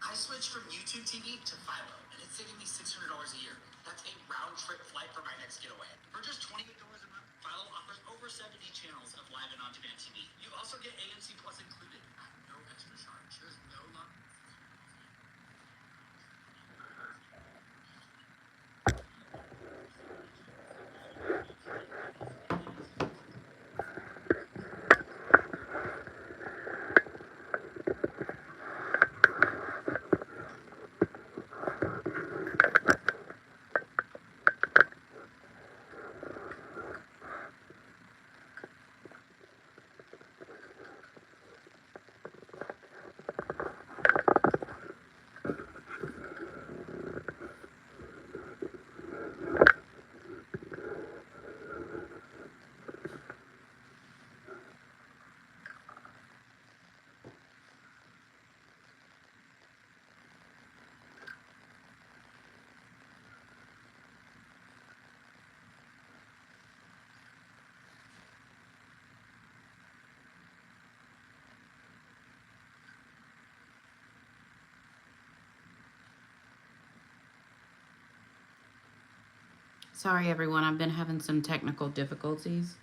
I switched from YouTube TV to Philo, and it's saving me $600 a year. That's a round-trip flight for my next getaway. For just $28 a month, Philo offers over 70 channels of live and on-demand TV. You also get AMC Plus included at no extra charge. There's no long... Sorry, everyone. I've been having some technical difficulties.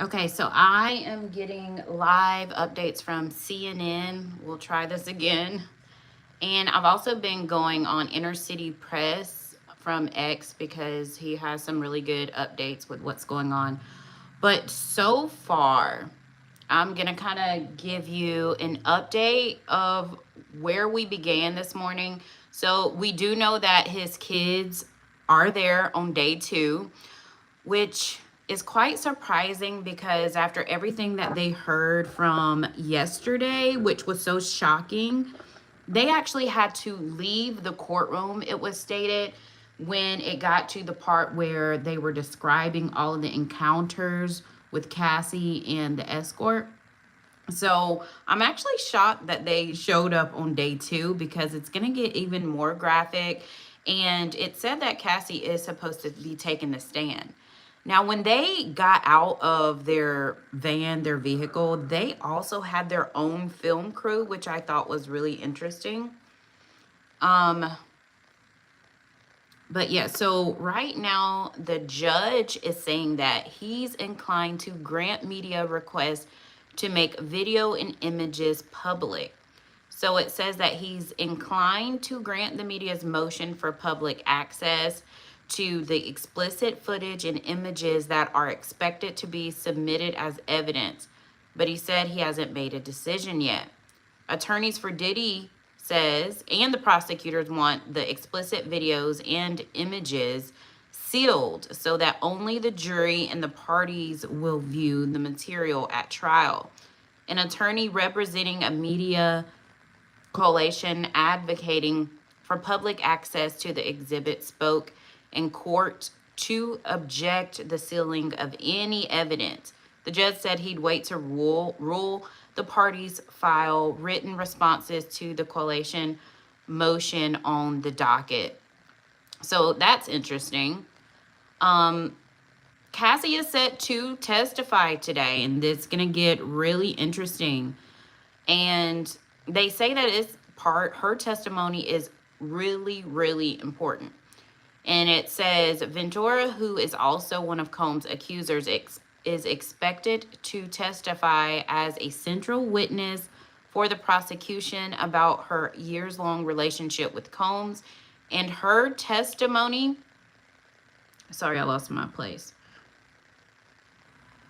Okay, so I am getting live updates from CNN. We'll try this again. And I've also been going on Inner City Press from X because he has some really good updates with what's going on. But so far, I'm going to kind of give you an update of where we began this morning. So we do know that his kids are there on day 2, which is quite surprising because after everything that they heard from yesterday, which was so shocking, they actually had to leave the courtroom, it was stated, when it got to the part where they were describing all of the encounters with Cassie and the escort. So I'm actually shocked that they showed up on day 2 because it's going to get even more graphic. And it said that Cassie is supposed to be taking the stand. Now, when they got out of their van, their vehicle, they also had their own film crew, which I thought was really interesting. But yeah, so right now the judge is saying that he's inclined to grant media requests to make video and images public. So it says that he's inclined to grant the media's motion for public access to the explicit footage and images that are expected to be submitted as evidence. But he said he hasn't made a decision yet. Attorneys for Diddy says, and the prosecutors want the explicit videos and images sealed so that only the jury and the parties will view the material at trial. An attorney representing a media coalition advocating for public access to the exhibit spoke in court to object the sealing of any evidence. The judge said he'd wait to rule the parties file written responses to the coalition motion on the docket. So that's interesting. Cassie is set to testify today, and it's going to get really interesting. And they say that her testimony is really, really important. And it says Ventura, who is also one of Combs' accusers, is expected to testify as a central witness for the prosecution about her years-long relationship with Combs. And her testimony, sorry, I lost my place.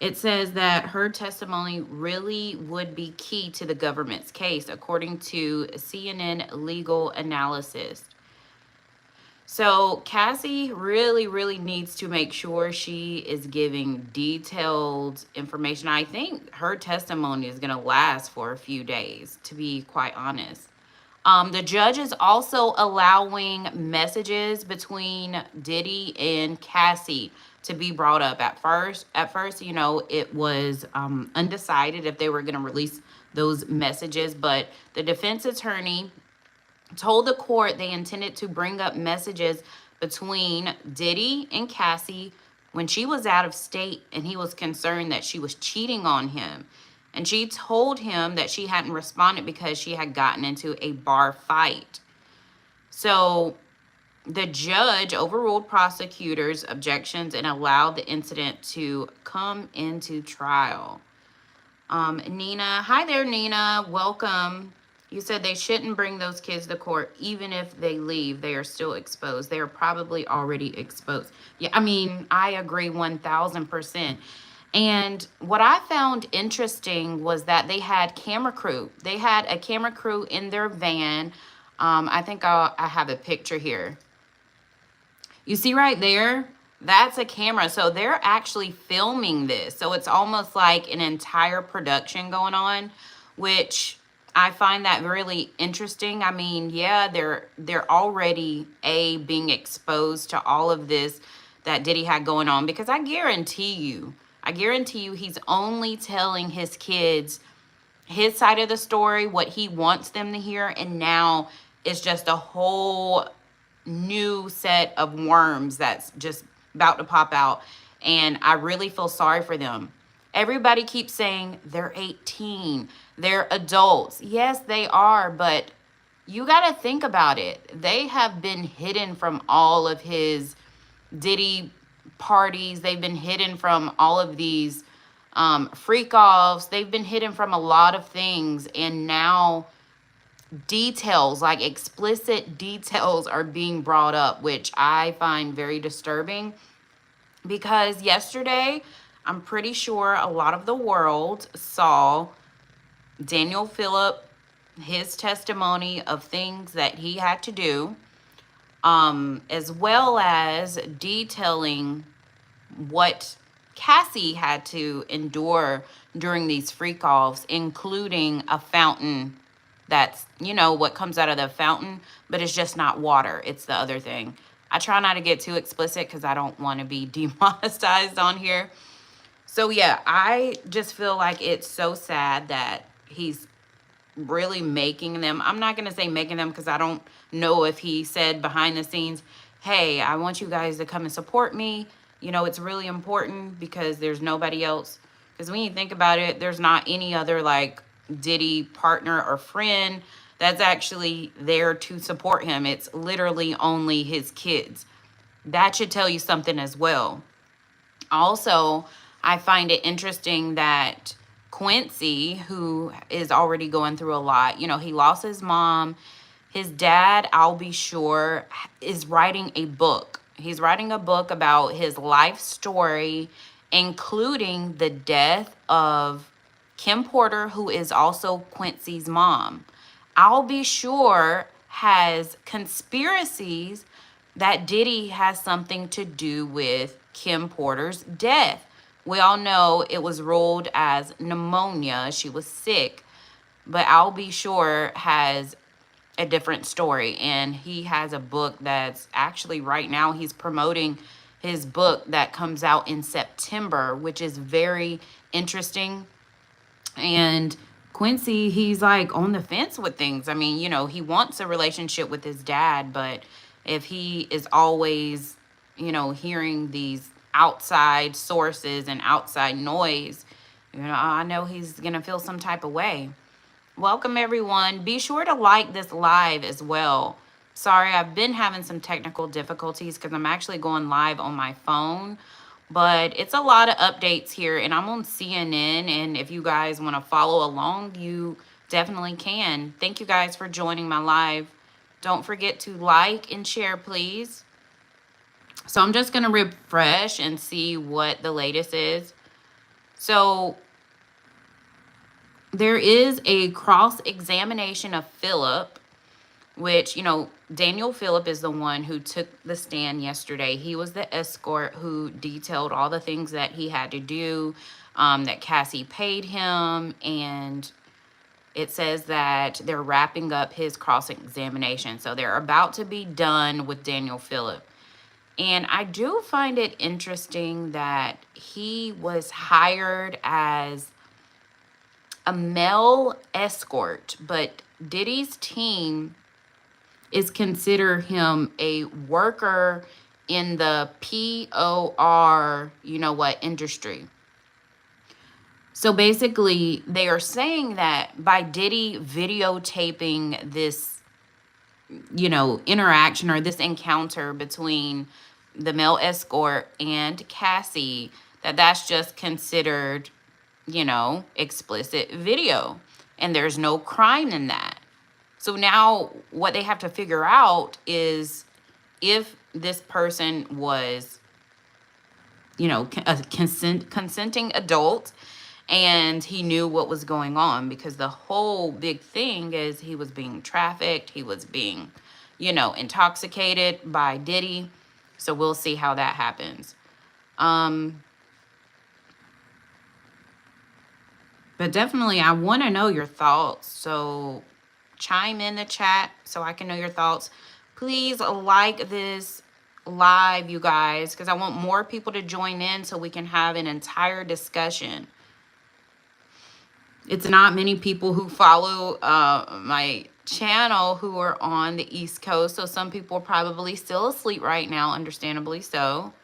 It says that her testimony really would be key to the government's case, according to CNN legal analysis. So Cassie really, really needs to make sure she is giving detailed information. I think her testimony is going to last for a few days, to be quite honest. The judge is also allowing messages between Diddy and Cassie to be brought up. At first, you know, it was undecided if they were going to release those messages, but the defense attorney told the court they intended to bring up messages between Diddy and Cassie when she was out of state and he was concerned that she was cheating on him. And she told him that she hadn't responded because she had gotten into a bar fight. So the judge overruled prosecutors' objections and allowed the incident to come into trial. Nina, hi there, Nina. Welcome. You said they shouldn't bring those kids to court. Even if they leave, they are still exposed. They are probably already exposed. Yeah, I mean, I agree 1000%. And what I found interesting was that they had camera crew. They had a camera crew in their van. I think I have a picture here. You see right there? That's a camera. So they're actually filming this. So it's almost like an entire production going on, which I find that really interesting. I mean, yeah, they're already being exposed to all of this that Diddy had going on, because I guarantee you he's only telling his kids his side of the story, what he wants them to hear, and now it's just a whole new set of worms that's just about to pop out. And I really feel sorry for them. Everybody keeps saying they're 18, they're adults. Yes, they are, but you got to think about it. They have been hidden from all of his Diddy parties. They've been hidden from all of these freak offs. They've been hidden from a lot of things. And now details, like explicit details, are being brought up, which I find very disturbing, because yesterday, I'm pretty sure a lot of the world saw Daniel Phillip, his testimony of things that he had to do, as well as detailing what Cassie had to endure during these freak offs, including a fountain that's, what comes out of the fountain, but it's just not water. It's the other thing. I try not to get too explicit because I don't want to be demonetized on here. So yeah, I just feel like it's so sad that he's really making them. I'm not going to say making them, because I don't know if he said behind the scenes, hey, I want you guys to come and support me. It's really important because there's nobody else. Because when you think about it, there's not any other like Diddy partner or friend that's actually there to support him. It's literally only his kids. That should tell you something as well. Also, I find it interesting that Quincy, who is already going through a lot, he lost his mom. His dad, I'll be sure, is writing a book. He's writing a book about his life story, including the death of Kim Porter, who is also Quincy's mom. I'll be sure has conspiracies that Diddy has something to do with Kim Porter's death. We all know it was ruled as pneumonia. She was sick. But I'll be sure has a different story. And he has a book that's actually right now he's promoting his book that comes out in September, which is very interesting. And Quincy, he's like on the fence with things. I mean, he wants a relationship with his dad, but if he is always, hearing these outside sources and outside noise, I know he's going to feel some type of way. Welcome, everyone. Be sure to like this live as well. Sorry, I've been having some technical difficulties because I'm actually going live on my phone. But it's a lot of updates here, and I'm on CNN, and if you guys want to follow along, you definitely can. Thank you guys for joining my live. Don't forget to like and share, please. So I'm just going to refresh and see what the latest is. So there is a cross-examination of Phillip, which, Daniel Phillip is the one who took the stand yesterday. He was the escort who detailed all the things that he had to do, that Cassie paid him. And it says that they're wrapping up his cross-examination. So they're about to be done with Daniel Phillip. And I do find it interesting that he was hired as a male escort, but Diddy's team is consider him a worker in the POR, you know what, industry. So basically, they are saying that by Diddy videotaping this, you know, interaction or this encounter between the male escort and Cassie, that's just considered, you know, explicit video. And there's no crime in that. So now what they have to figure out is if this person was, you know, a consenting adult and he knew what was going on, because the whole big thing is he was being trafficked, he was being, you know, intoxicated by Diddy. So we'll see how that happens. But definitely I want to know your thoughts. So chime in the chat so I can know your thoughts. Please like this live, you guys, because I want more people to join in so we can have an entire discussion. It's not many people who follow my channel who are on the East Coast, so some people are probably still asleep right now, understandably so.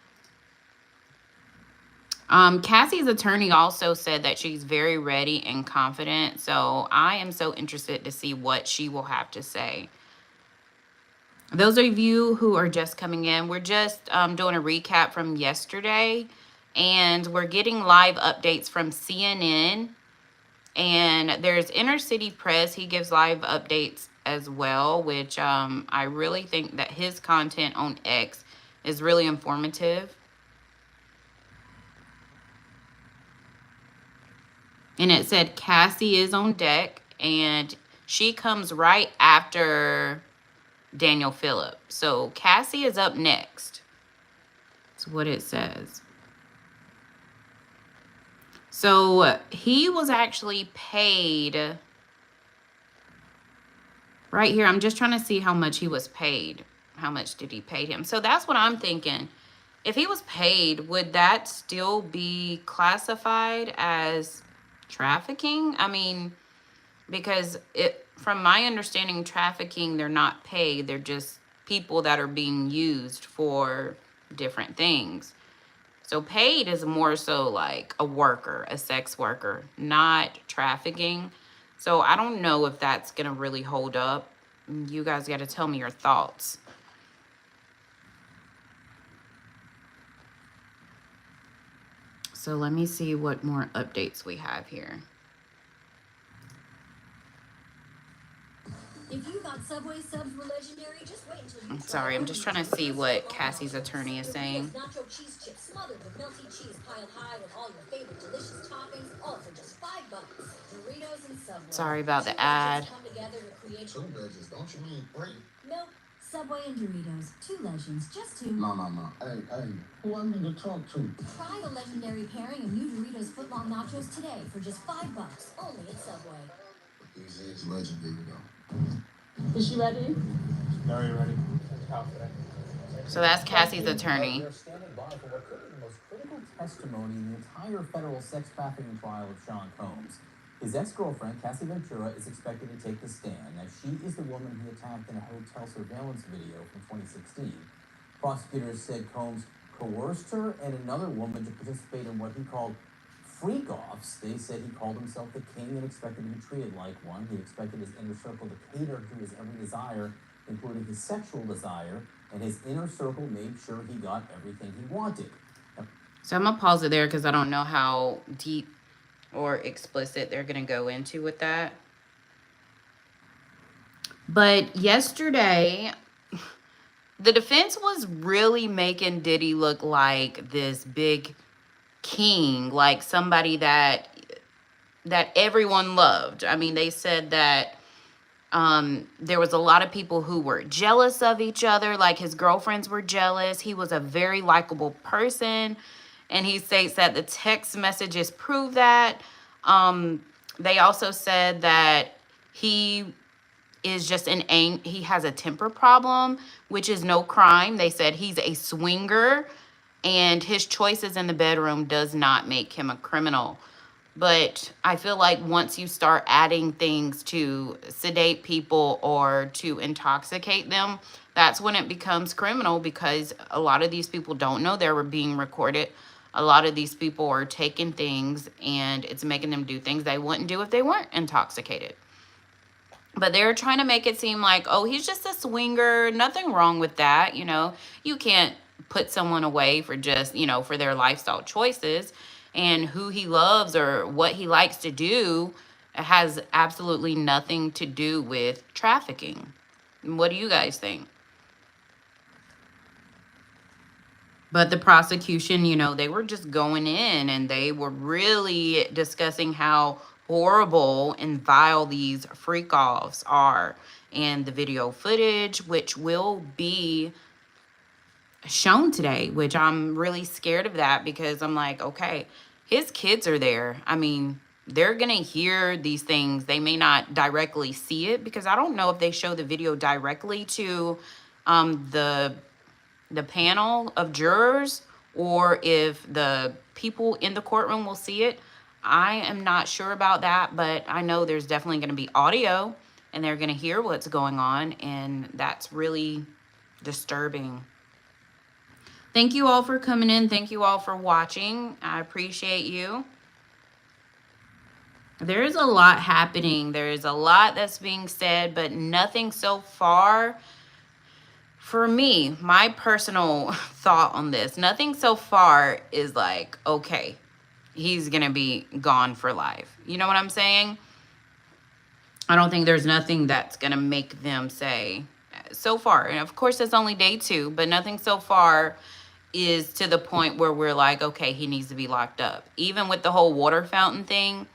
Cassie's attorney also said that she's very ready and confident, so I am so interested to see what she will have to say. Those of you who are just coming in, we're just doing a recap from yesterday, and we're getting live updates from CNN, and there's Inner City Press. He gives live updates as well, which I really think that his content on X is really informative. And it said Cassie is on deck, and she comes right after Daniel Phillip. So Cassie is up next. That's what it says. So he was actually paid right here. I'm just trying to see how much he was paid. How much did he pay him? So that's what I'm thinking. If he was paid, would that still be classified as trafficking? I mean, because from my understanding, trafficking, they're not paid. They're just people that are being used for different things. So paid is more so like a worker, a sex worker, not trafficking. So I don't know if that's going to really hold up. You guys got to tell me your thoughts. So let me see what more updates we have here. If you thought Subway subs were legendary, just wait until you Sorry, I'm just trying to see what Cassie's attorney is saying. Nacho cheese chips smothered with melty cheese piled high with all your favorite delicious toppings, all for just $5. Doritos and Subway. Sorry about the ad. Come together to create Two legends, don't you mean three? Nope. Subway and Doritos, two legends, just two. No. Hey, who I need to talk to? Try the legendary pairing of new Doritos footlong nachos today for just $5, only at Subway. This is legendary, though. Is she ready? Very ready. So that's Cassie's attorney. They're standing by for what could be the most critical testimony in the entire federal sex trafficking trial of Sean Combs. His ex-girlfriend, Cassie Ventura, is expected to take the stand, as she is the woman he attacked in a hotel surveillance video from 2016. Prosecutors said Combs coerced her and another woman to participate in what he called freak-offs. They said he called himself the king and expected to be treated like one. He expected his inner circle to cater to his every desire, including his sexual desire, and his inner circle made sure he got everything he wanted. So I'm going to pause it there because I don't know how deep or explicit they're going to go into with that. But yesterday, the defense was really making Diddy look like this big king, like somebody that everyone loved. I mean, they said that there was a lot of people who were jealous of each other, like his girlfriends were jealous. He was a very likable person, and he states that the text messages prove that. They also said that he is just he has a temper problem, which is no crime. They said he's a swinger, and his choices in the bedroom does not make him a criminal. But I feel like once you start adding things to sedate people or to intoxicate them, that's when it becomes criminal, because a lot of these people don't know they were being recorded. A lot of these people are taking things and it's making them do things they wouldn't do if they weren't intoxicated. But they're trying to make it seem like, oh, he's just a swinger. Nothing wrong with that. You know, you can't put someone away for just, you know, for their lifestyle choices, and who he loves or what he likes to do has absolutely nothing to do with trafficking. What do you guys think? But the prosecution, you know, they were just going in and they were really discussing how horrible and vile these freak offs are. And the video footage, which will be shown today, which I'm really scared of that, because I'm like, okay, his kids are there. I mean, they're going to hear these things. They may not directly see it, because I don't know if they show the video directly to the panel of jurors, or if the people in the courtroom will see it. I am not sure about that, but I know there's definitely going to be audio and they're going to hear what's going on, and that's really disturbing. Thank you all for coming in. Thank you all for watching. I appreciate you. There's a lot happening. There's a lot that's being said, but nothing so far. For me, my personal thought on this, nothing so far is like, okay, he's going to be gone for life. You know what I'm saying? I don't think there's nothing that's going to make them say so far. And of course, it's only day 2, but nothing so far is to the point where we're like, okay, he needs to be locked up. Even with the whole water fountain thing,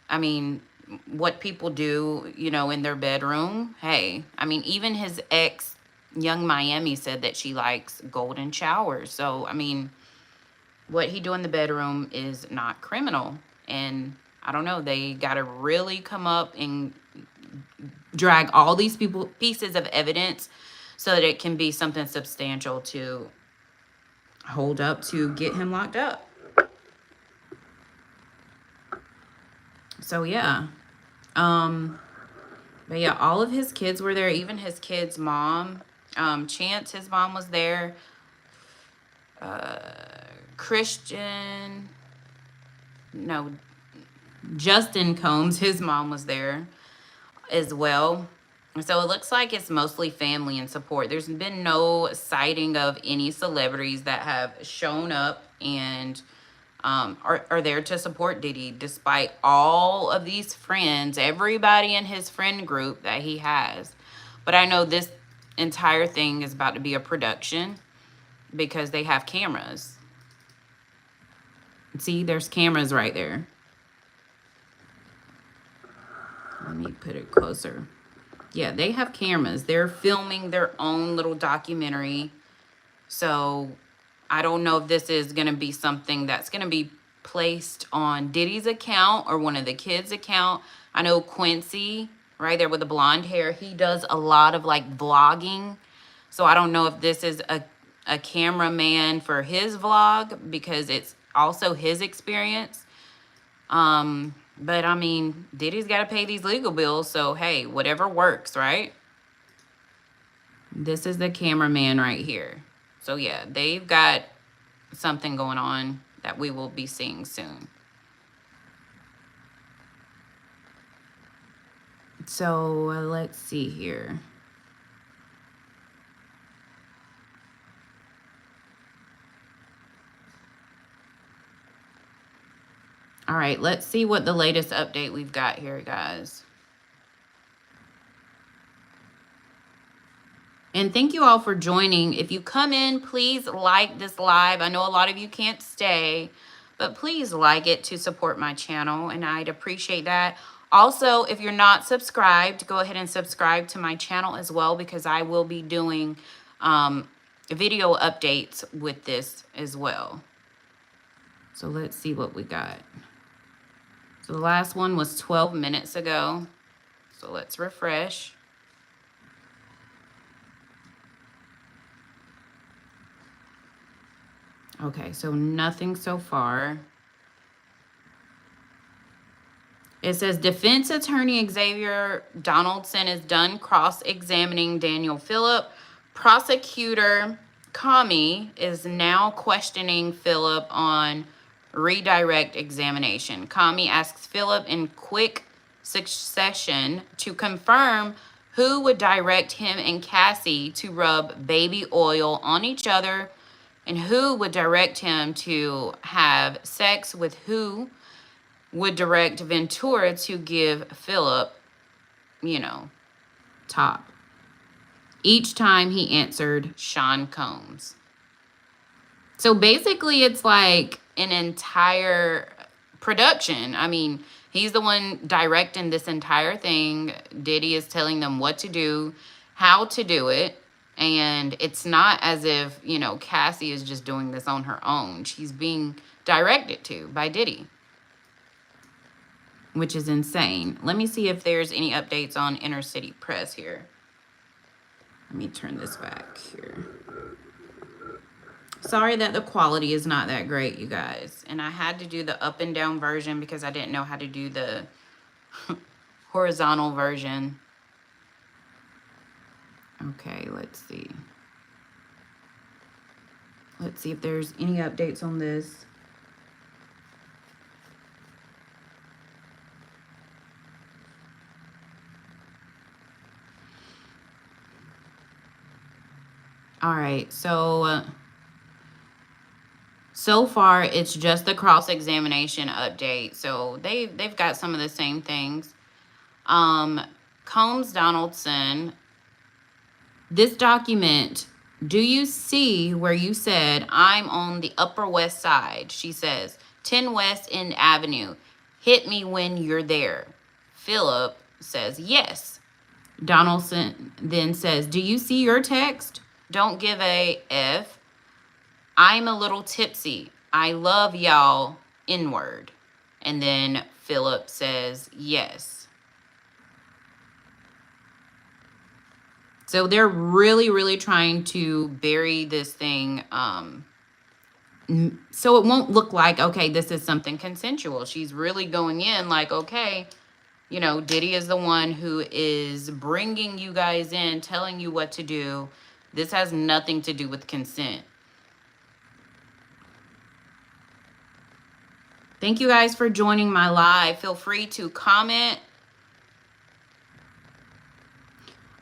I mean, what people do, you know, in their bedroom, hey, I mean, even his ex, Young Miami, said that she likes golden showers. So, I mean, what he do in the bedroom is not criminal. And I don't know, they got to really come up and drag all these pieces of evidence so that it can be something substantial to hold up to get him locked up. So yeah. But yeah, all of his kids were there, even his kid's mom. Chance, his mom was there. Justin Combs, his mom was there as well. So it looks like it's mostly family and support. There's been no sighting of any celebrities that have shown up and are there to support Diddy, despite all of these friends, everybody in his friend group that he has. But I know this entire thing is about to be a production because they have cameras. See, there's cameras right there. Let me put it closer. Yeah, they have cameras. They're filming their own little documentary. So I don't know if this is going to be something that's going to be placed on Diddy's account or one of the kids' account. I know Quincy, right there with the blonde hair, he does a lot of like vlogging. So I don't know if this is a cameraman for his vlog, because it's also his experience. But I mean, Diddy's got to pay these legal bills. So, hey, whatever works, right? This is the cameraman right here. So, yeah, they've got something going on that we will be seeing soon. So, let's see here. All right, let's see what the latest update we've got here, guys. And thank you all for joining. If you come in, please like this live. I know a lot of you can't stay, but please like it to support my channel, and I'd appreciate that. Also, if you're not subscribed, go ahead and subscribe to my channel as well, because I will be doing video updates with this as well. So let's see what we got. So the last one was 12 minutes ago. So let's refresh. Okay, so nothing so far. It says defense attorney Xavier Donaldson is done cross-examining Daniel Phillip. Prosecutor Kami is now questioning Phillip on redirect examination. Kami asks Phillip in quick succession to confirm who would direct him and Cassie to rub baby oil on each other and who would direct him to have sex with who would direct Ventura to give Phillip, you know, top. Each time he answered Sean Combs. So basically it's like an entire production. I mean, he's the one directing this entire thing. Diddy is telling them what to do, how to do it. And it's not as if, you know, Cassie is just doing this on her own. She's being directed to by Diddy, which is insane. Let me see if there's any updates on Inner City Press here. Let me turn this back here. Sorry that the quality is not that great, you guys. And I had to do the up and down version because I didn't know how to do the horizontal version. Okay, let's see. Let's see if there's any updates on this. All right, so far it's just the cross-examination update. So they've got some of the same things. Combs Donaldson, this document, do you see where you said I'm on the Upper West Side? She says 10 West End Avenue. Hit me when you're there. Phillip says yes. Donaldson then says, do you see your text? Don't give a F. I'm a little tipsy. I love y'all, N-word. And then Phillip says yes. So they're really, really trying to bury this thing so it won't look like, okay, this is something consensual. She's really going in like, okay, you know, Diddy is the one who is bringing you guys in, telling you what to do. This has nothing to do with consent. Thank you guys for joining my live. Feel free to comment.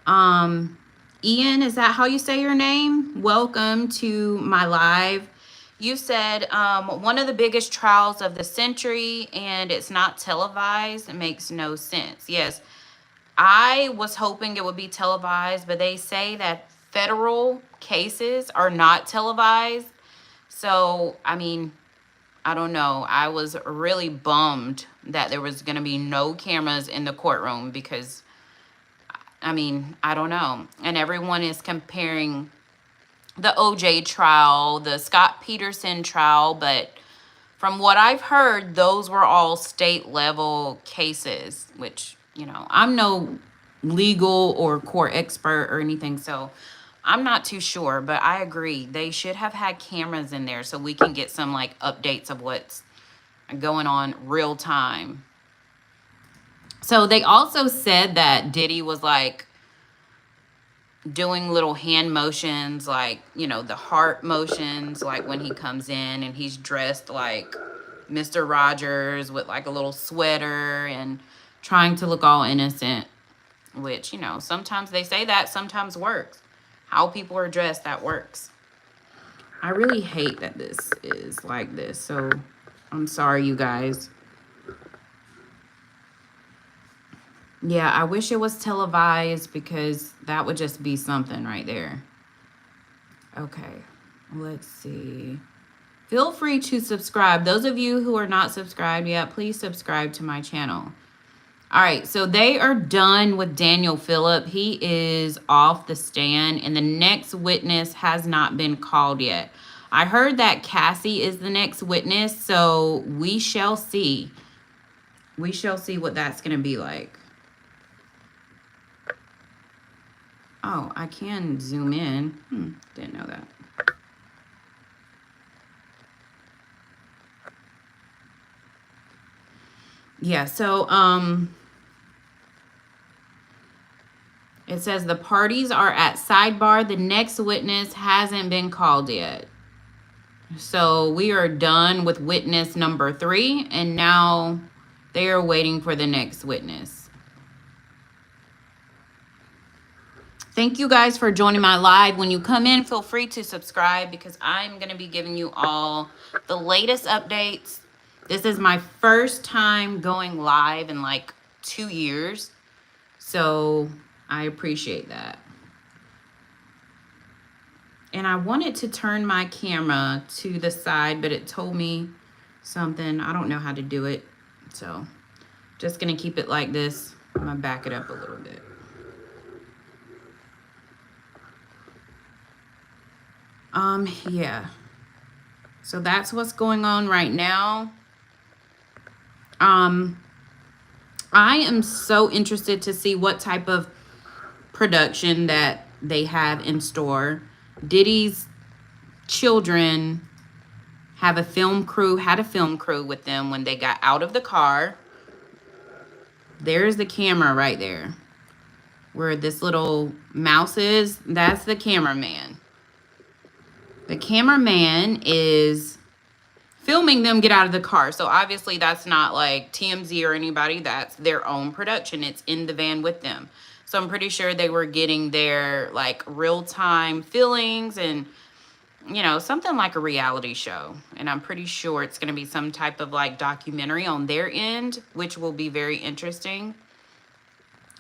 Ian, is that how you say your name? Welcome to my live. You said one of the biggest trials of the century and it's not televised. It makes no sense. Yes, I was hoping it would be televised, but they say that federal cases are not televised. So, I mean, I don't know. I was really bummed that there was going to be no cameras in the courtroom because, I mean, I don't know. And everyone is comparing the OJ trial, the Scott Peterson trial, but from what I've heard, those were all state level cases, which, you know, I'm no legal or court expert or anything, so I'm not too sure, but I agree. They should have had cameras in there so we can get some like updates of what's going on real time. So they also said that Diddy was like doing little hand motions, like, you know, the heart motions, like when he comes in and he's dressed like Mr. Rogers with like a little sweater and trying to look all innocent, which, you know, sometimes they say that sometimes works. How people are dressed, that works. I really hate that this is like this, so I'm sorry, you guys. Yeah, I wish it was televised because that would just be something right there. Okay, let's see. Feel free to subscribe. Those of you who are not subscribed yet, please subscribe to my channel. All right, so they are done with Daniel Phillip. He is off the stand, and the next witness has not been called yet. I heard that Cassie is the next witness, so we shall see. We shall see what that's going to be like. Oh, I can zoom in. Didn't know that. Yeah, so it says the parties are at sidebar. The next witness hasn't been called yet. So we are done with witness number 3, and now they are waiting for the next witness. Thank you guys for joining my live. When you come in, feel free to subscribe because I'm going to be giving you all the latest updates. This is my first time going live in like 2 years. So I appreciate that. And I wanted to turn my camera to the side, but it told me something. I don't know how to do it. So just going to keep it like this. I'm going to back it up a little bit. Yeah. So that's what's going on right now. I am so interested to see what type of production that they have in store. Diddy's children had a film crew with them when they got out of the car. There's the camera right there. Where this little mouse is, that's the cameraman. The cameraman is filming them get out of the car. So obviously that's not like TMZ or anybody. That's their own production. It's in the van with them. So I'm pretty sure they were getting their like real-time feelings and, you know, something like a reality show. And I'm pretty sure it's going to be some type of like documentary on their end, which will be very interesting.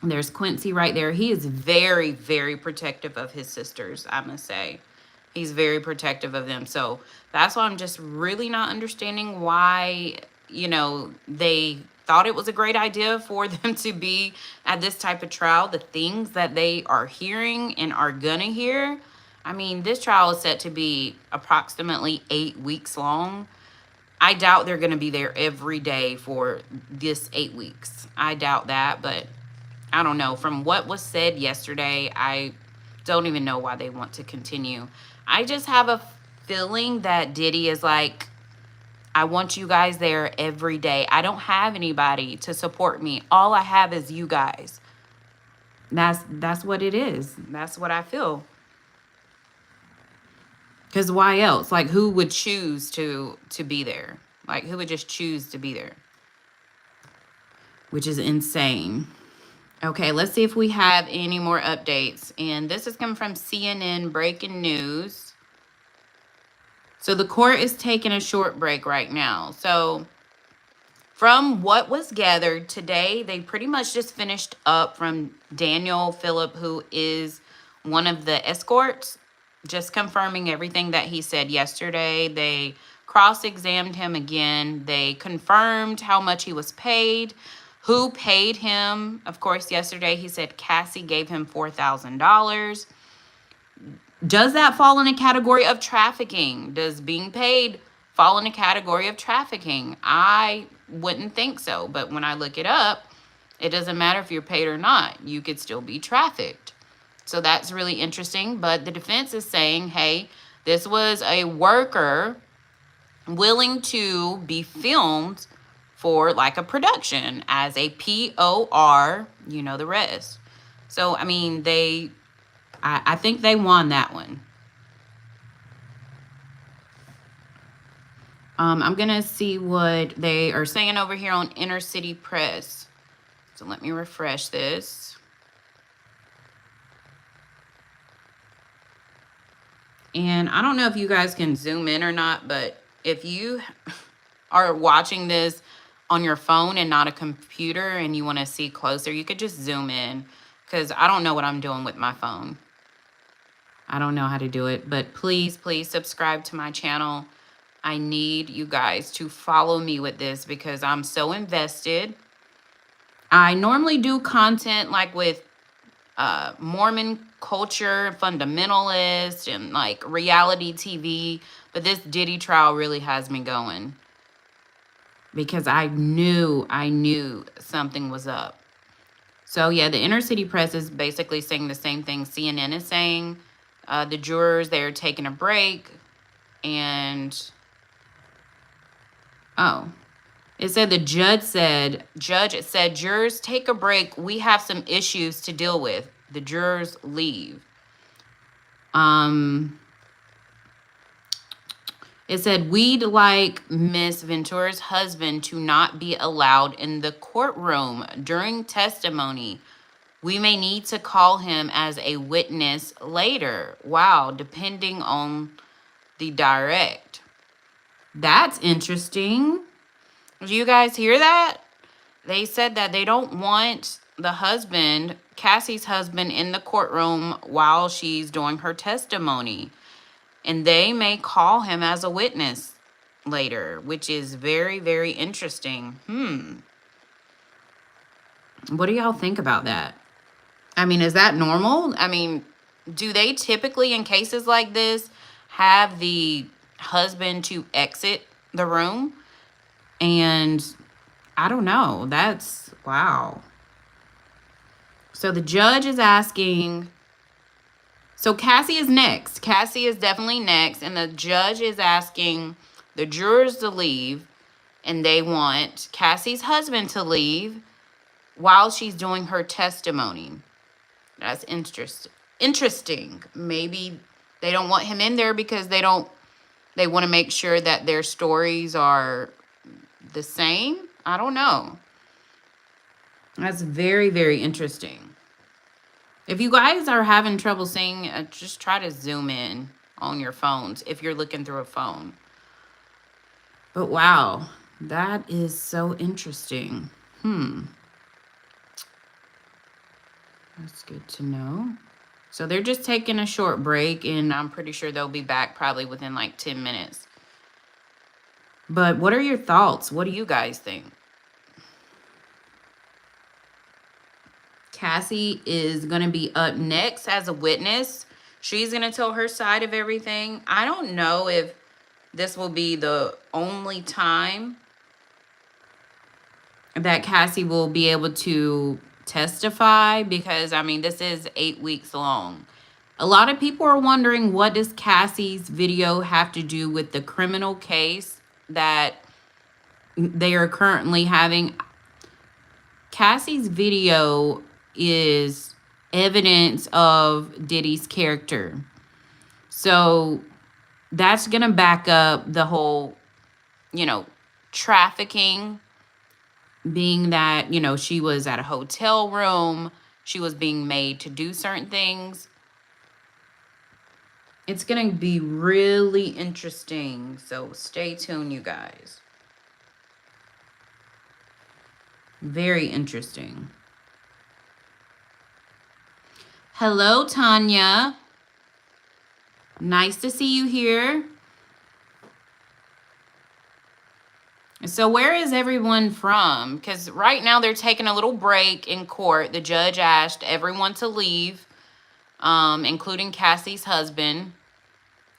There's Quincy right there. He is very, very protective of his sisters, I must say. He's very protective of them. So that's why I'm just really not understanding why, you know, they thought it was a great idea for them to be at this type of trial. The things that they are hearing and are gonna hear. I mean, this trial is set to be approximately 8 weeks long. I doubt they're gonna be there every day for this 8 weeks. I doubt that, but I don't know. From what was said yesterday, I don't even know why they want to continue. I just have a feeling that Diddy is like, I want you guys there every day. I don't have anybody to support me. All I have is you guys. That's what it is. That's what I feel. Because why else? Like, who would choose to be there? Like, who would just choose to be there? Which is insane. Okay, let's see if we have any more updates. And this is coming from CNN Breaking News. So the court is taking a short break right now. So from what was gathered today, they pretty much just finished up from Daniel Phillip, who is one of the escorts, just confirming everything that he said yesterday. They cross-examined him again. They confirmed how much he was paid. Who paid him? Of course, yesterday he said Cassie gave him $4,000. Does that fall in a category of trafficking? Does being paid fall in a category of trafficking? I wouldn't think so. But when I look it up, it doesn't matter if you're paid or not. You could still be trafficked. So that's really interesting. But the defense is saying, hey, this was a worker willing to be filmed for like a production as a POR, you know the rest. So, I mean, I think they won that one. I'm going to see what they are saying over here on Inner City Press. So let me refresh this. And I don't know if you guys can zoom in or not, but if you are watching this on your phone and not a computer and you want to see closer, you could just zoom in because I don't know what I'm doing with my phone. I don't know how to do it, but please, please subscribe to my channel. I need you guys to follow me with this because I'm so invested. I normally do content like with Mormon culture, fundamentalist, and like reality TV, but this Diddy trial really has me going because I knew something was up. So yeah, the Inner City Press is basically saying the same thing CNN is saying. The jurors, they're taking a break, and oh, It said judge said, jurors take a break. We have some issues to deal with. The jurors leave. It said, we'd like Miss Ventura's husband to not be allowed in the courtroom during testimony. We may need to call him as a witness later. Wow, depending on the direct. That's interesting. Do you guys hear that? They said that they don't want the husband, Cassie's husband, in the courtroom while she's doing her testimony. And they may call him as a witness later, which is very, very interesting. What do y'all think about that? I mean, is that normal? I mean, do they typically, in cases like this, have the husband to exit the room? And I don't know. That's, wow. So the judge is asking, so Cassie is next. Cassie is definitely next. And the judge is asking the jurors to leave. And they want Cassie's husband to leave while she's doing her testimony. That's interesting. Maybe they don't want him in there because they want to make sure that their stories are the same. I don't know. That's very, very interesting. If you guys are having trouble seeing, just try to zoom in on your phones if you're looking through a phone. But wow, that is so interesting. That's good to know. So they're just taking a short break, and I'm pretty sure they'll be back probably within like 10 minutes. But what are your thoughts? What do you guys think? Cassie is going to be up next as a witness. She's going to tell her side of everything. I don't know if this will be the only time that Cassie will be able to testify, because, I mean, this is 8 weeks long. A lot of people are wondering, what does Cassie's video have to do with the criminal case that they are currently having? Cassie's video is evidence of Diddy's character. So that's going to back up the whole, trafficking, being that, she was at a hotel room, she was being made to do certain things. It's going to be really interesting. So stay tuned, you guys. Very interesting. Hello, Tanya. Nice to see you here. So where is everyone from? Because right now they're taking a little break in court. The judge asked everyone to leave, including Cassie's husband.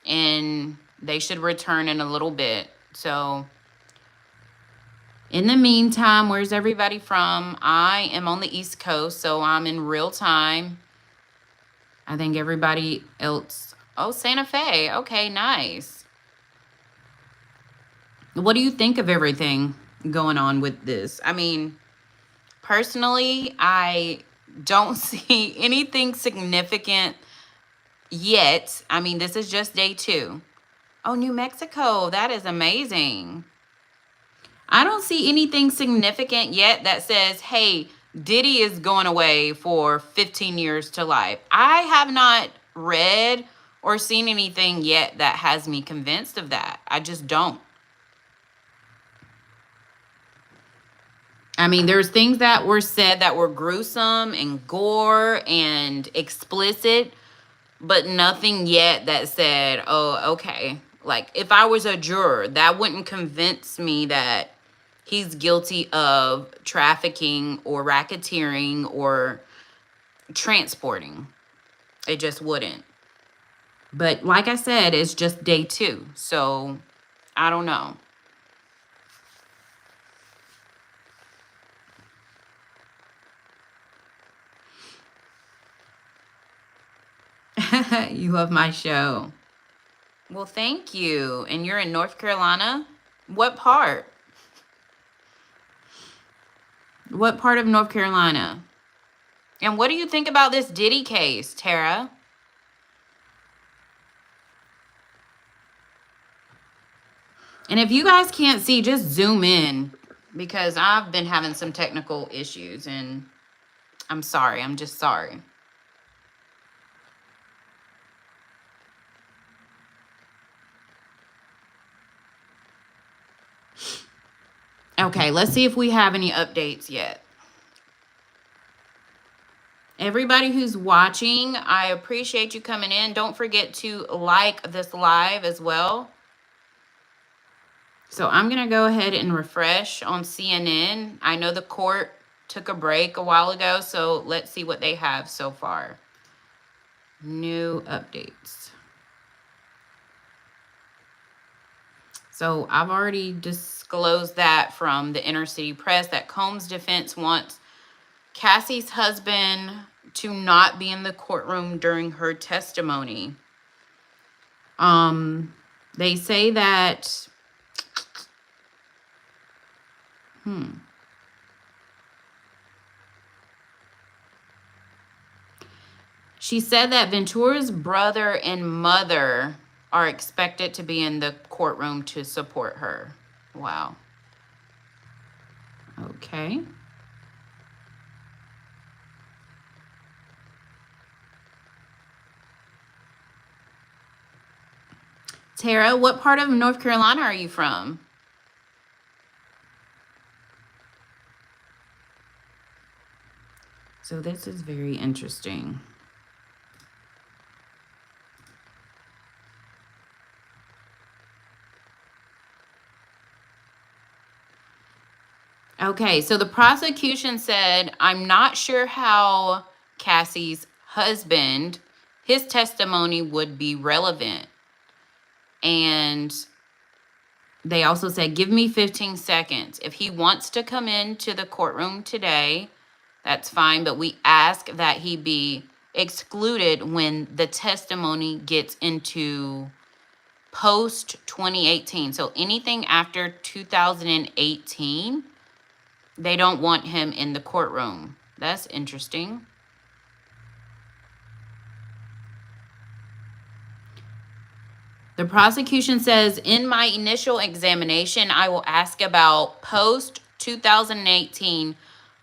And they should return in a little bit. So in the meantime, where's everybody from? I am on the East Coast, so I'm in real time. I think everybody else... Oh, Santa Fe. Okay, nice. What do you think of everything going on with this? I mean, personally, I don't see anything significant yet. I mean, this is just day 2. Oh, New Mexico. That is amazing. I don't see anything significant yet that says, hey, Diddy is going away for 15 years to life. I have not read or seen anything yet that has me convinced of that. I just don't. I mean, there's things that were said that were gruesome and gore and explicit, but nothing yet that said, oh, okay. Like, if I was a juror, that wouldn't convince me that he's guilty of trafficking or racketeering or transporting. It just wouldn't. But like I said, it's just day 2. So I don't know. You love my show. Well, thank you. And you're in North Carolina? What part? What part of North Carolina? And what do you think about this Diddy case, Tara? And if you guys can't see, just zoom in because I've been having some technical issues and I'm sorry. I'm just sorry. Okay, let's see if we have any updates yet. Everybody who's watching, I appreciate you coming in. Don't forget to like this live as well. So I'm going to go ahead and refresh on CNN. I know the court took a break a while ago, so let's see what they have so far. New updates. So I've already disclosed that from the Inner City Press that Combs' defense wants Cassie's husband to not be in the courtroom during her testimony. They say that she said that Ventura's brother and mother are expected to be in the courtroom to support her. Wow. Okay. Tara, what part of North Carolina are you from? So this is very interesting. Okay, so the prosecution said, I'm not sure how Cassie's husband, his testimony would be relevant. And they also said, give me 15 seconds. If he wants to come into the courtroom today, that's fine. But we ask that he be excluded when the testimony gets into post 2018. So anything after 2018, they don't want him in the courtroom. That's interesting. The prosecution says, in my initial examination, I will ask about post 2018,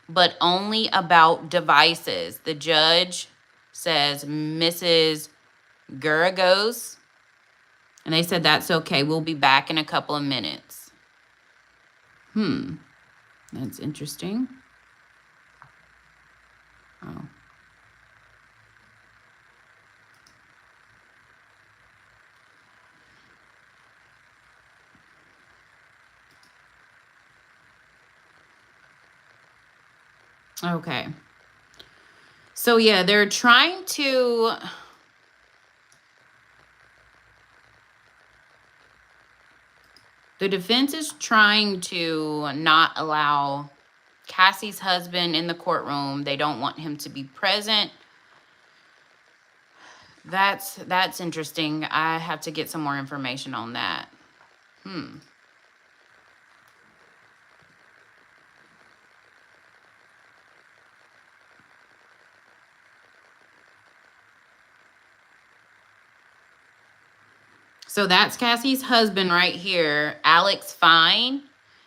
but only about devices. The judge says, Mrs. Garagos, and they said that's okay. We'll be back in a couple of minutes. That's interesting. Oh. Okay. So yeah, they're trying to the defense is trying to not allow Cassie's husband in the courtroom. They don't want him to be present. That's interesting. I have to get some more information on that. So that's Cassie's husband right here, Alex Fine.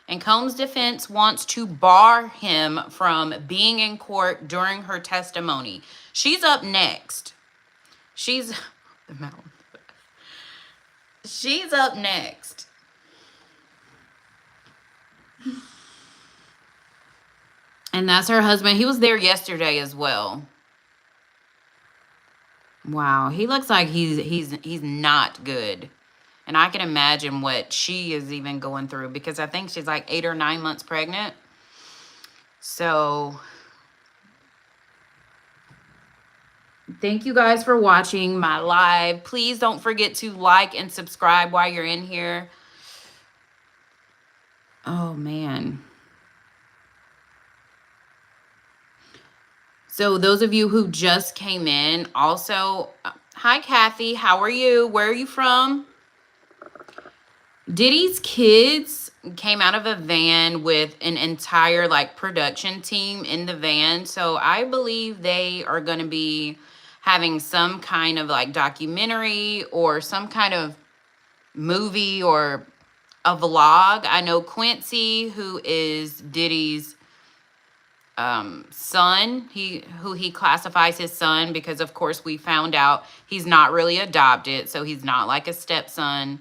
And Combs' defense wants to bar him from being in court during her testimony. She's up next. She's up next. And that's her husband. He was there yesterday as well. Wow, he looks like he's not good. And I can imagine what she is even going through because I think she's like 8 or 9 months pregnant. So thank you guys for watching my live. Please don't forget to like and subscribe while you're in here. Oh, man. So those of you who just came in, also, hi, Kathy. How are you? Where are you from? Diddy's kids came out of a van with an entire like production team in the van. So I believe they are going to be having some kind of like documentary or some kind of movie or a vlog. I know Quincy, who is Diddy's son, who he classifies his son, because of course we found out he's not really adopted, so he's not like a stepson.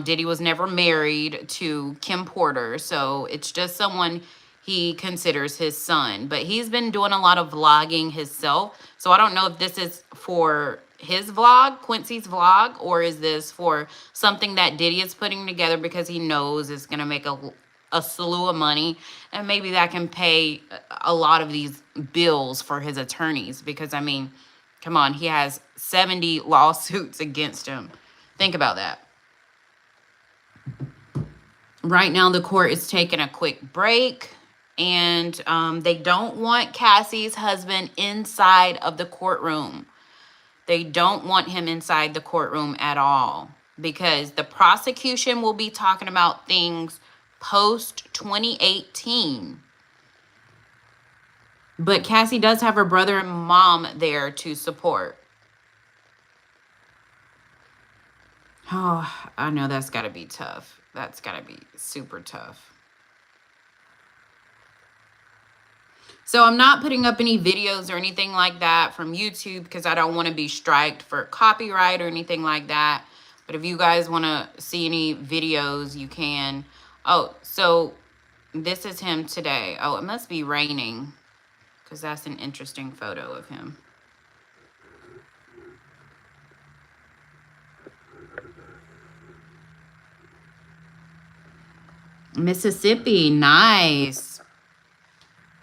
Diddy was never married to Kim Porter, so it's just someone he considers his son. But he's been doing a lot of vlogging himself, so I don't know if this is for his vlog, Quincy's vlog, or is this for something that Diddy is putting together because he knows it's gonna make a slew of money, and maybe that can pay a lot of these bills for his attorneys, because I mean, come on, he has 70 lawsuits against him. Think about that. Right now the court is taking a quick break, and they don't want Cassie's husband inside of the courtroom. They don't want him inside the courtroom at all, because the prosecution will be talking about things post 2018. But Cassie does have her brother and mom there to support. Oh, I know that's got to be tough. That's got to be super tough. So I'm not putting up any videos or anything like that from YouTube because I don't want to be striked for copyright or anything like that. But if you guys want to see any videos, you can. Oh, so this is him today. Oh, it must be raining because that's an interesting photo of him. Mississippi, nice.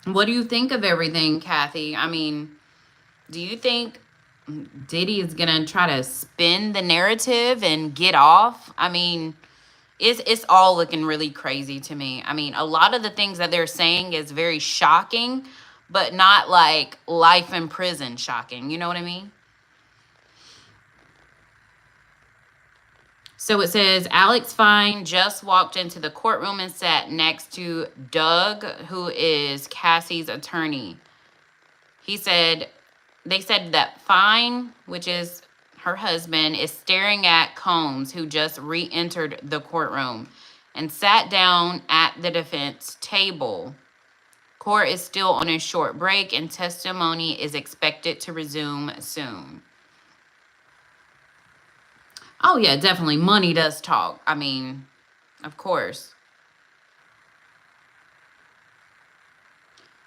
What do you think of everything, Kathy? I mean, do you think Diddy is gonna try to spin the narrative and get off? I mean, it's all looking really crazy to me. I mean, a lot of the things that they're saying is very shocking, but not like life in prison shocking. You know what I mean? So it says, Alex Fine just walked into the courtroom and sat next to Doug, who is Cassie's attorney. They said that Fine, which is her husband, is staring at Combs, who just re-entered the courtroom and sat down at the defense table. Court is still on a short break and testimony is expected to resume soon. Oh, yeah, definitely. Money does talk. I mean, of course.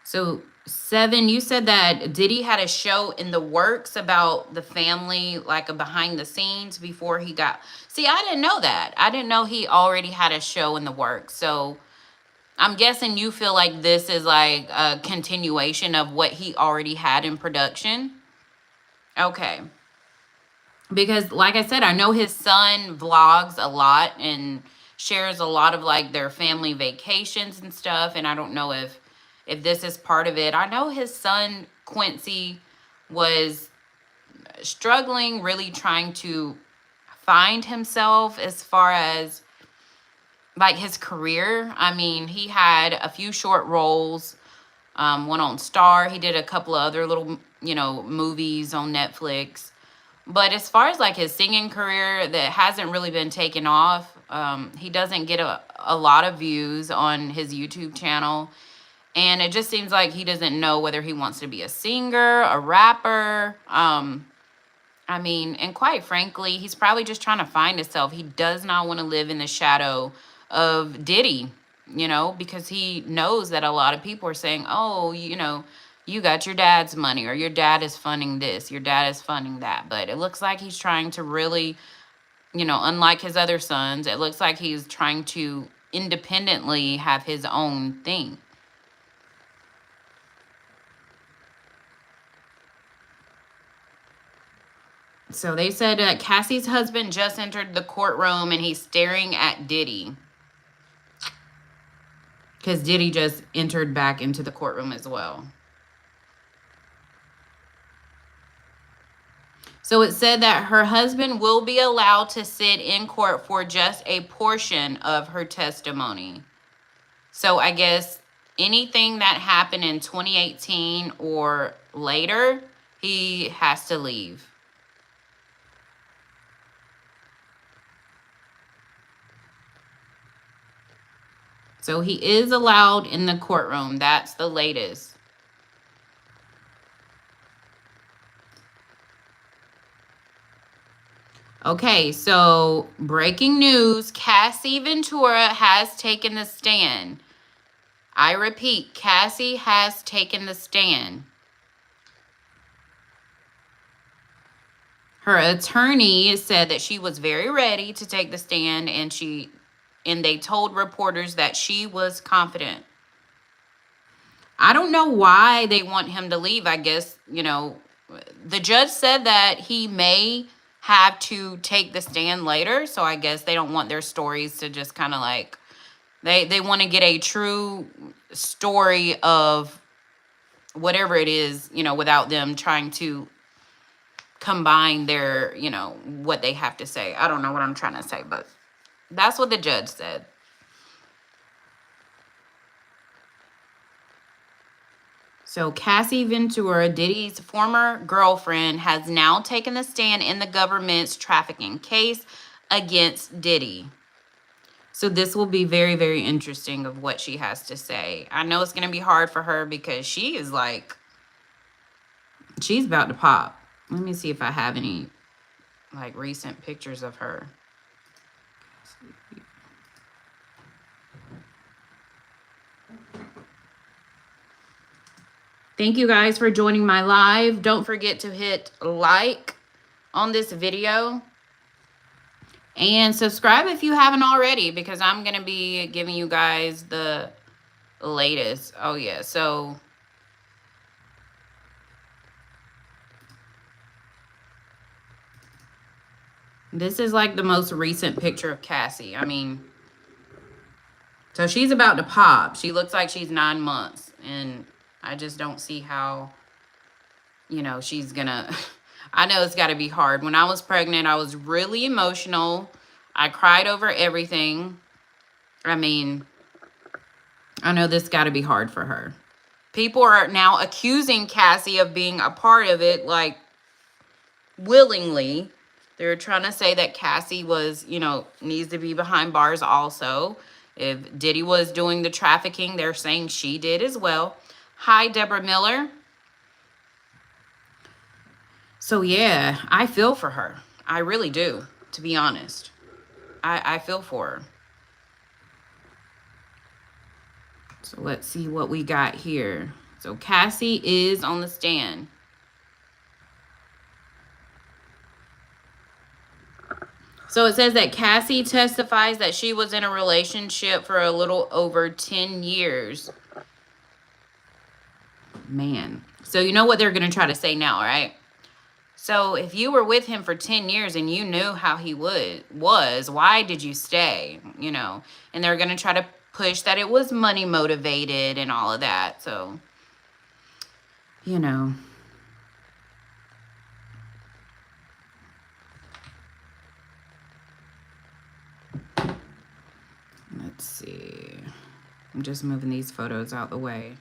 So, 7, you said that Diddy had a show in the works about the family, like a behind the scenes before he got... See, I didn't know that. I didn't know he already had a show in the works. So, I'm guessing you feel like this is like a continuation of what he already had in production. Okay. Because like I said, I know his son vlogs a lot and shares a lot of like their family vacations and stuff. And I don't know if this is part of it. I know his son, Quincy, was struggling, really trying to find himself as far as like his career. I mean, he had a few short roles, one on Star. He did a couple of other little, movies on Netflix. But as far as like his singing career, that hasn't really been taken off. He doesn't get a lot of views on his YouTube channel. And it just seems like he doesn't know whether he wants to be a singer, a rapper. I mean, and quite frankly, he's probably just trying to find himself. He does not want to live in the shadow of Diddy, because he knows that a lot of people are saying, oh, you got your dad's money, or your dad is funding this, your dad is funding that. But it looks like he's trying to really, unlike his other sons, it looks like he's trying to independently have his own thing. So they said Cassie's husband just entered the courtroom and he's staring at Diddy. Because Diddy just entered back into the courtroom as well. So it said that her husband will be allowed to sit in court for just a portion of her testimony. So I guess anything that happened in 2018 or later, he has to leave. So he is allowed in the courtroom. That's the latest. Okay, so breaking news, Cassie Ventura has taken the stand. I repeat, Cassie has taken the stand. Her attorney said that she was very ready to take the stand, and they told reporters that she was confident. I don't know why they want him to leave. I guess, the judge said that he may have to take the stand later, so I guess they don't want their stories to just kind of like, they want to get a true story of whatever it is, without them trying to combine their, what they have to say. I don't know what I'm trying to say, but that's what the judge said. So Cassie Ventura, Diddy's former girlfriend, has now taken the stand in the government's trafficking case against Diddy. So this will be very, very interesting of what she has to say. I know it's going to be hard for her because she is like, she's about to pop. Let me see if I have any like recent pictures of her. Thank you guys for joining my live. Don't forget to hit like on this video and subscribe if you haven't already, because I'm going to be giving you guys the latest. Oh yeah, so this is like the most recent picture of Cassie. I mean, so she's about to pop. She looks like she's 9 months, and I just don't see how, she's gonna, I know it's gotta be hard. When I was pregnant, I was really emotional. I cried over everything. I mean, I know this gotta be hard for her. People are now accusing Cassie of being a part of it, like, willingly. They're trying to say that Cassie was, needs to be behind bars also. If Diddy was doing the trafficking, they're saying she did as well. Hi, Deborah Miller. So, yeah, I feel for her. I really do, to be honest. I feel for her. So, let's see what we got here. So, Cassie is on the stand. So, it says that Cassie testifies that she was in a relationship for a little over 10 years. Man. So you know what they're going to try to say now, right? So if you were with him for 10 years and you knew how he was, why did you stay? And they're going to try to push that it was money motivated and all of that. So, let's see. I'm just moving these photos out the way.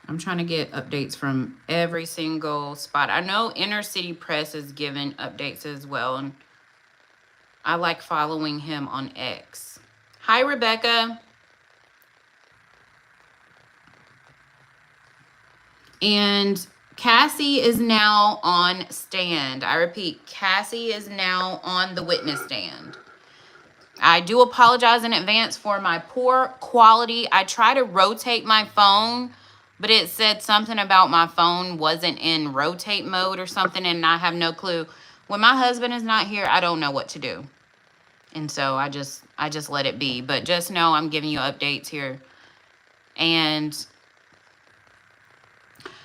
I'm trying to get updates from every single spot. I know Inner City Press is giving updates as well, and I like following him on X. Hi, Rebecca. And Cassie is now on stand. I repeat, Cassie is now on the witness stand. I do apologize in advance for my poor quality. I try to rotate my phone, but it said something about my phone wasn't in rotate mode or something, and I have no clue. When my husband is not here, I don't know what to do. And so I just let it be. But just know I'm giving you updates here. And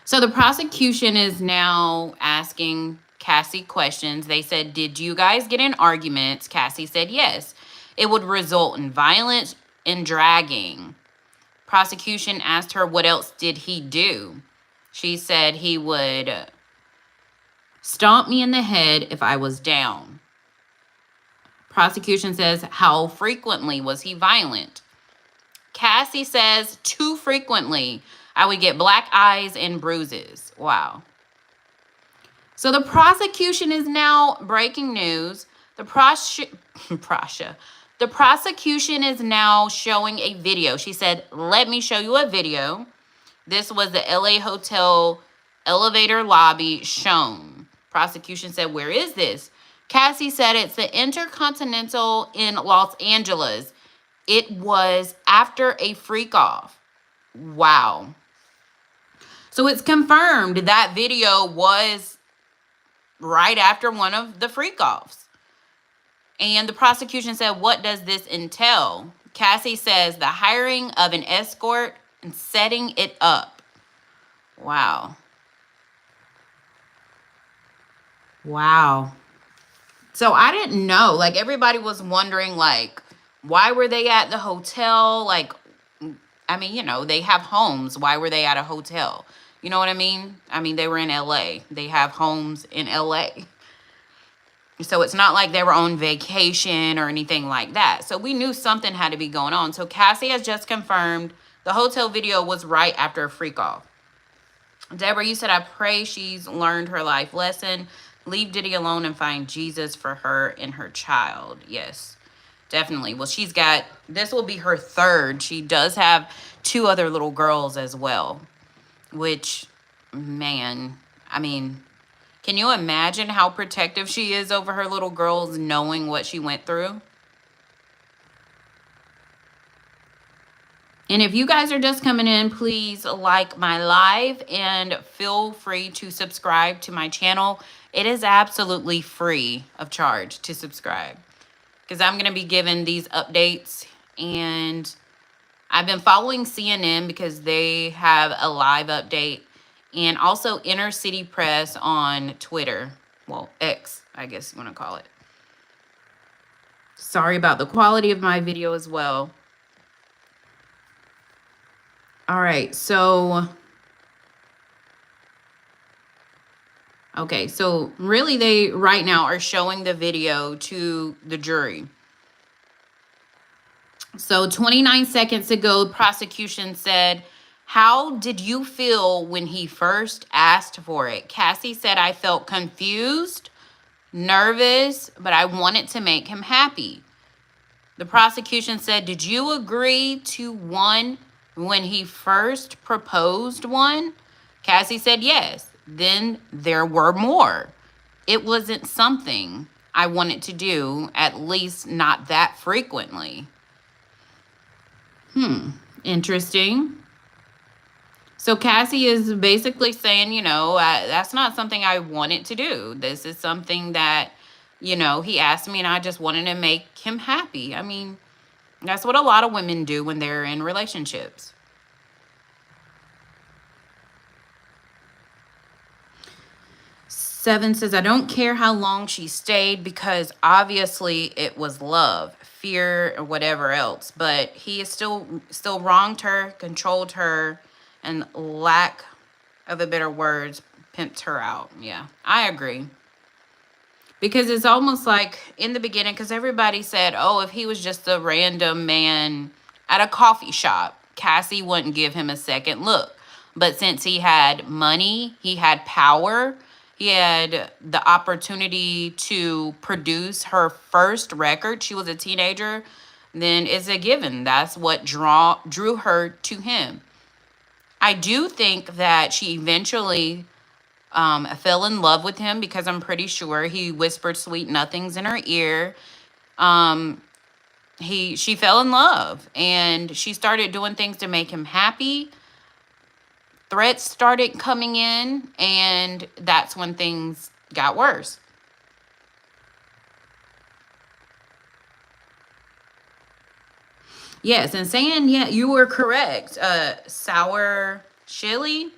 so the prosecution is now asking Cassie questions. They said, did you guys get in arguments? Cassie said yes. It would result in violence and dragging. Prosecution asked her what else did he do. She said he would stomp me in the head if I was down. Prosecution says, how frequently was he violent? Cassie says, too frequently. I would get black eyes and bruises. Wow. So the prosecution is now breaking news. The prosecution is now showing a video. She said, let me show you a video. This was the LA hotel elevator lobby shown. Prosecution said, where is this? Cassie said it's the Intercontinental in Los Angeles. It was after a freak off. Wow. So it's confirmed that video was right after one of the freak offs. And the prosecution said, what does this entail? Cassie says the hiring of an escort and setting it up. Wow. Wow. So I didn't know. Like, everybody was wondering, like, why were they at the hotel? Like, I mean, you know, they have homes. Why were they at a hotel? You know what I mean? I mean, they were in LA. They have homes in LA. So it's not like they were on vacation or anything like that. So we knew something had to be going on. So Cassie has just confirmed the hotel video was right after a freak off. Deborah, you said, I pray she's learned her life lesson. Leave Diddy alone and find Jesus for her and her child. Yes, definitely. Well, she's got, this will be her third. She does have 2 other little girls as well, which, man, I mean, can you imagine how protective she is over her little girls, knowing what she went through? And if you guys are just coming in, please like my live and feel free to subscribe to my channel. It is absolutely free of charge to subscribe, because I'm going to be giving these updates. And I've been following CNN because they have a live update, and also Inner City Press on Twitter. Well, X, I guess you want to call it. Sorry about the quality of my video as well. All right, so, okay, so really they right now are showing the video to the jury. So 29 seconds ago, prosecution said, how did you feel when he first asked for it? Cassie said, I felt confused, nervous, but I wanted to make him happy. The prosecution said, did you agree to one when he first proposed one? Cassie said, yes. Then there were more. It wasn't something I wanted to do, at least not that frequently. Interesting. So Cassie is basically saying, you know, that's not something I wanted to do. This is something that, you know, he asked me and I just wanted to make him happy. I mean, that's what a lot of women do when they're in relationships. Seven says, I don't care how long she stayed because obviously it was love, fear, or whatever else. But he is still wronged her, controlled her, and lack of a better words, pimped her out. Yeah, I agree. Because it's almost like in the beginning, because everybody said, oh, if he was just a random man at a coffee shop, Cassie wouldn't give him a second look. But since he had money, he had power, he had the opportunity to produce her first record, she was a teenager, then it's a given. That's what drew her to him. I do think that she eventually fell in love with him, because I'm pretty sure he whispered sweet nothings in her ear. She fell in love, and she started doing things to make him happy. Threats started coming in, and that's when things got worse. Yes, and saying, yeah, you were correct. Sour chili.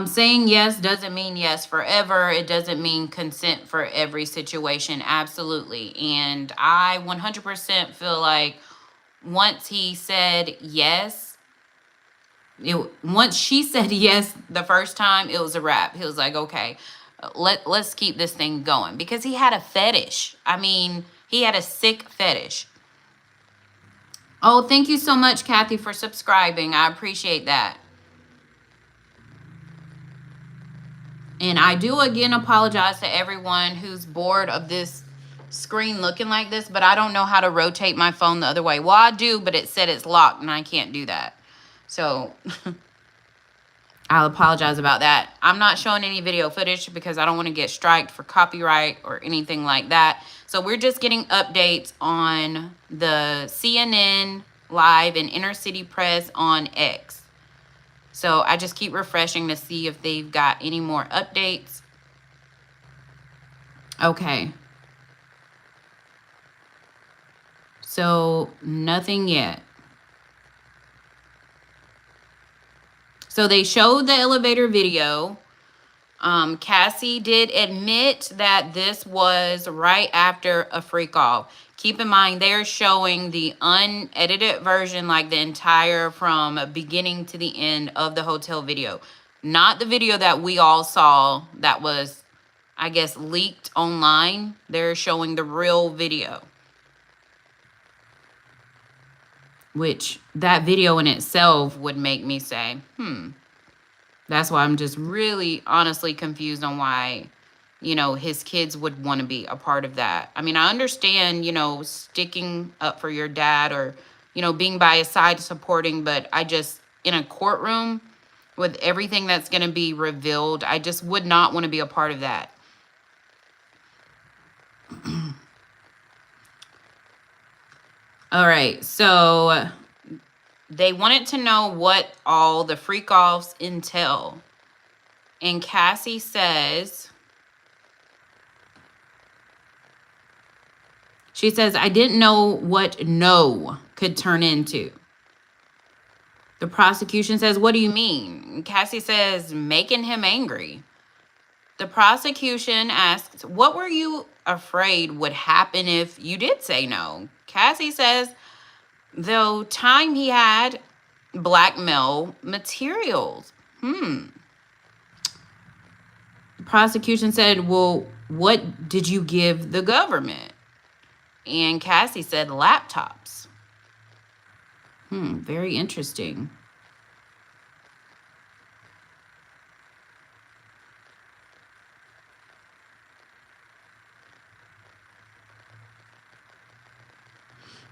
Saying yes doesn't mean yes forever. It doesn't mean consent for every situation. Absolutely. And I 100% feel like once he said yes, once she said yes the first time, it was a wrap. He was like, okay, let's keep this thing going, because he had a fetish. I mean, he had a sick fetish. Oh, thank you so much, Kathy, for subscribing. I appreciate that. And I do again apologize to everyone who's bored of this screen looking like this, but I don't know how to rotate my phone the other way. Well, I do, but it said it's locked and I can't do that. So I'll apologize about that. I'm not showing any video footage because I don't want to get striked for copyright or anything like that. So we're just getting updates on the CNN Live and Inner City Press on X. So I just keep refreshing to see if they've got any more updates. Okay. So nothing yet. So they showed the elevator video. Cassie did admit that this was right after a freak off. Keep in mind, they're showing the unedited version, like the entire from beginning to the end of the hotel video. Not the video that we all saw that was, I guess, leaked online. They're showing the real video. Which, that video in itself would make me say, That's why I'm just really honestly confused on why, his kids would want to be a part of that. I mean, I understand, sticking up for your dad or, being by his side supporting, but I just, in a courtroom with everything that's going to be revealed, I just would not want to be a part of that. All right, so they wanted to know what all the freak-offs entail. And Cassie says, I didn't know what no could turn into. The prosecution says, what do you mean? Cassie says, making him angry. The prosecution asks, what were you afraid would happen if you did say no? Cassie says, the time he had blackmail materials. The prosecution said, well, what did you give the government? And Cassie said, laptops. Very interesting.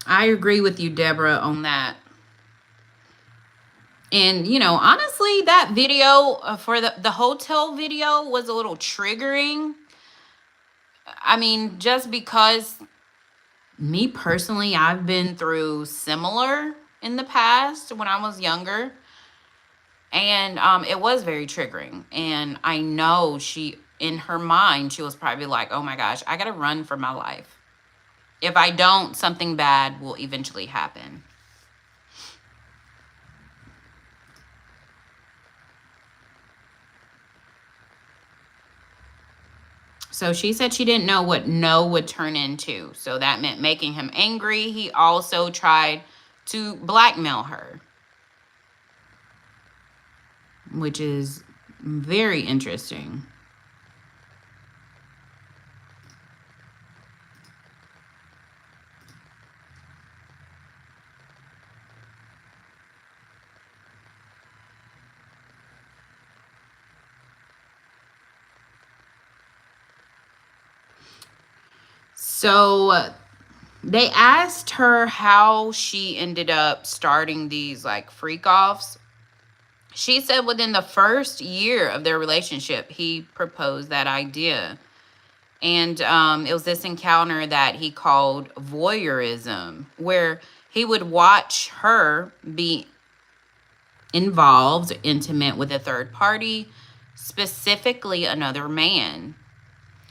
I agree with you, Deborah, on that. And, honestly, that video for the hotel video was a little triggering. I mean, just because me personally, I've been through similar in the past when I was younger. And it was very triggering. And I know in her mind, she was probably like, oh my gosh, I got to run for my life. If I don't, something bad will eventually happen. So she said she didn't know what no would turn into. So that meant making him angry. He also tried to blackmail her, which is very interesting. So they asked her how she ended up starting these like freak offs. She said within the first year of their relationship, he proposed that idea. And it was this encounter that he called voyeurism, where he would watch her be involved, intimate with a third party, specifically another man.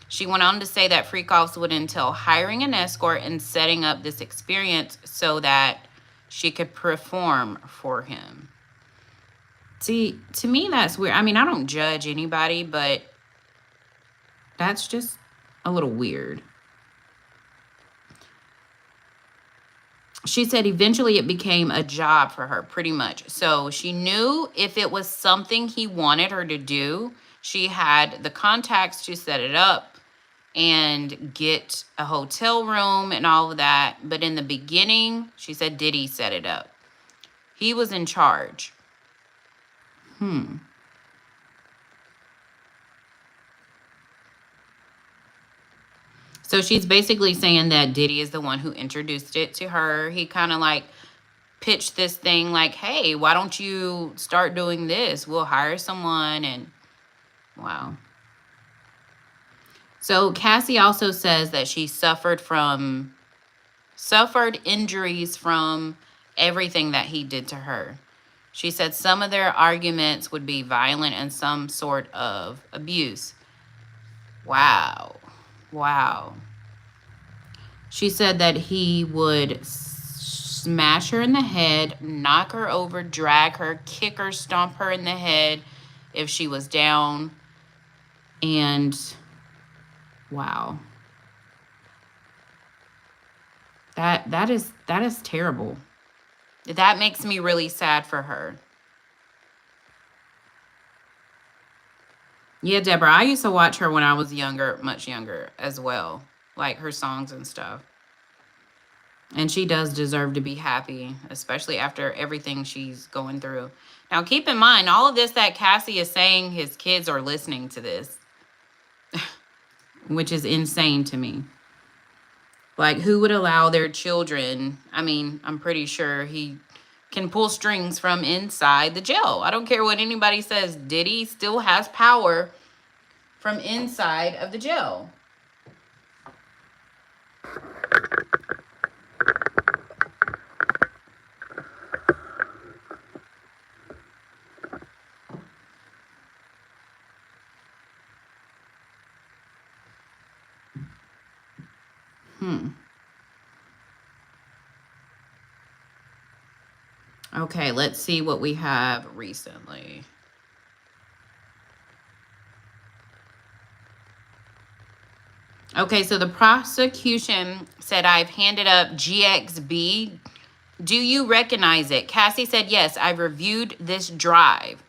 She went on to say that freak-offs would entail hiring an escort and setting up this experience so that she could perform for him. See, to me, that's weird. I mean, I don't judge anybody, but that's just a little weird. she said eventually it became a job for her, pretty much. So she knew if it was something he wanted her to do, she had the contacts to set it up and get a hotel room and all of that. But in the beginning, she said Diddy set it up. He was in charge. So she's basically saying that Diddy is the one who introduced it to her. He kind of like pitched this thing like, hey, why don't you start doing this? We'll hire someone. And wow. So Cassie also says that she suffered injuries from everything that he did to her. She said some of their arguments would be violent and some sort of abuse. Wow. Wow. She said that he would smash her in the head, knock her over, drag her, kick her, stomp her in the head if she was down. And wow. That is terrible. That makes me really sad for her. Yeah, Deborah, I used to watch her when I was younger, much younger as well. Like her songs and stuff. And she does deserve to be happy, especially after everything she's going through. Now, keep in mind, all of this that Cassie is saying, his kids are listening to this, which is insane to me. Like, who would allow their children? I mean, I'm pretty sure he can pull strings from inside the jail. I don't care what anybody says. Diddy still has power from inside of the jail. Okay, let's see what we have recently. Okay, so the prosecution said, I've handed up GXB. Do you recognize it? Cassie said, yes, I've reviewed this drive.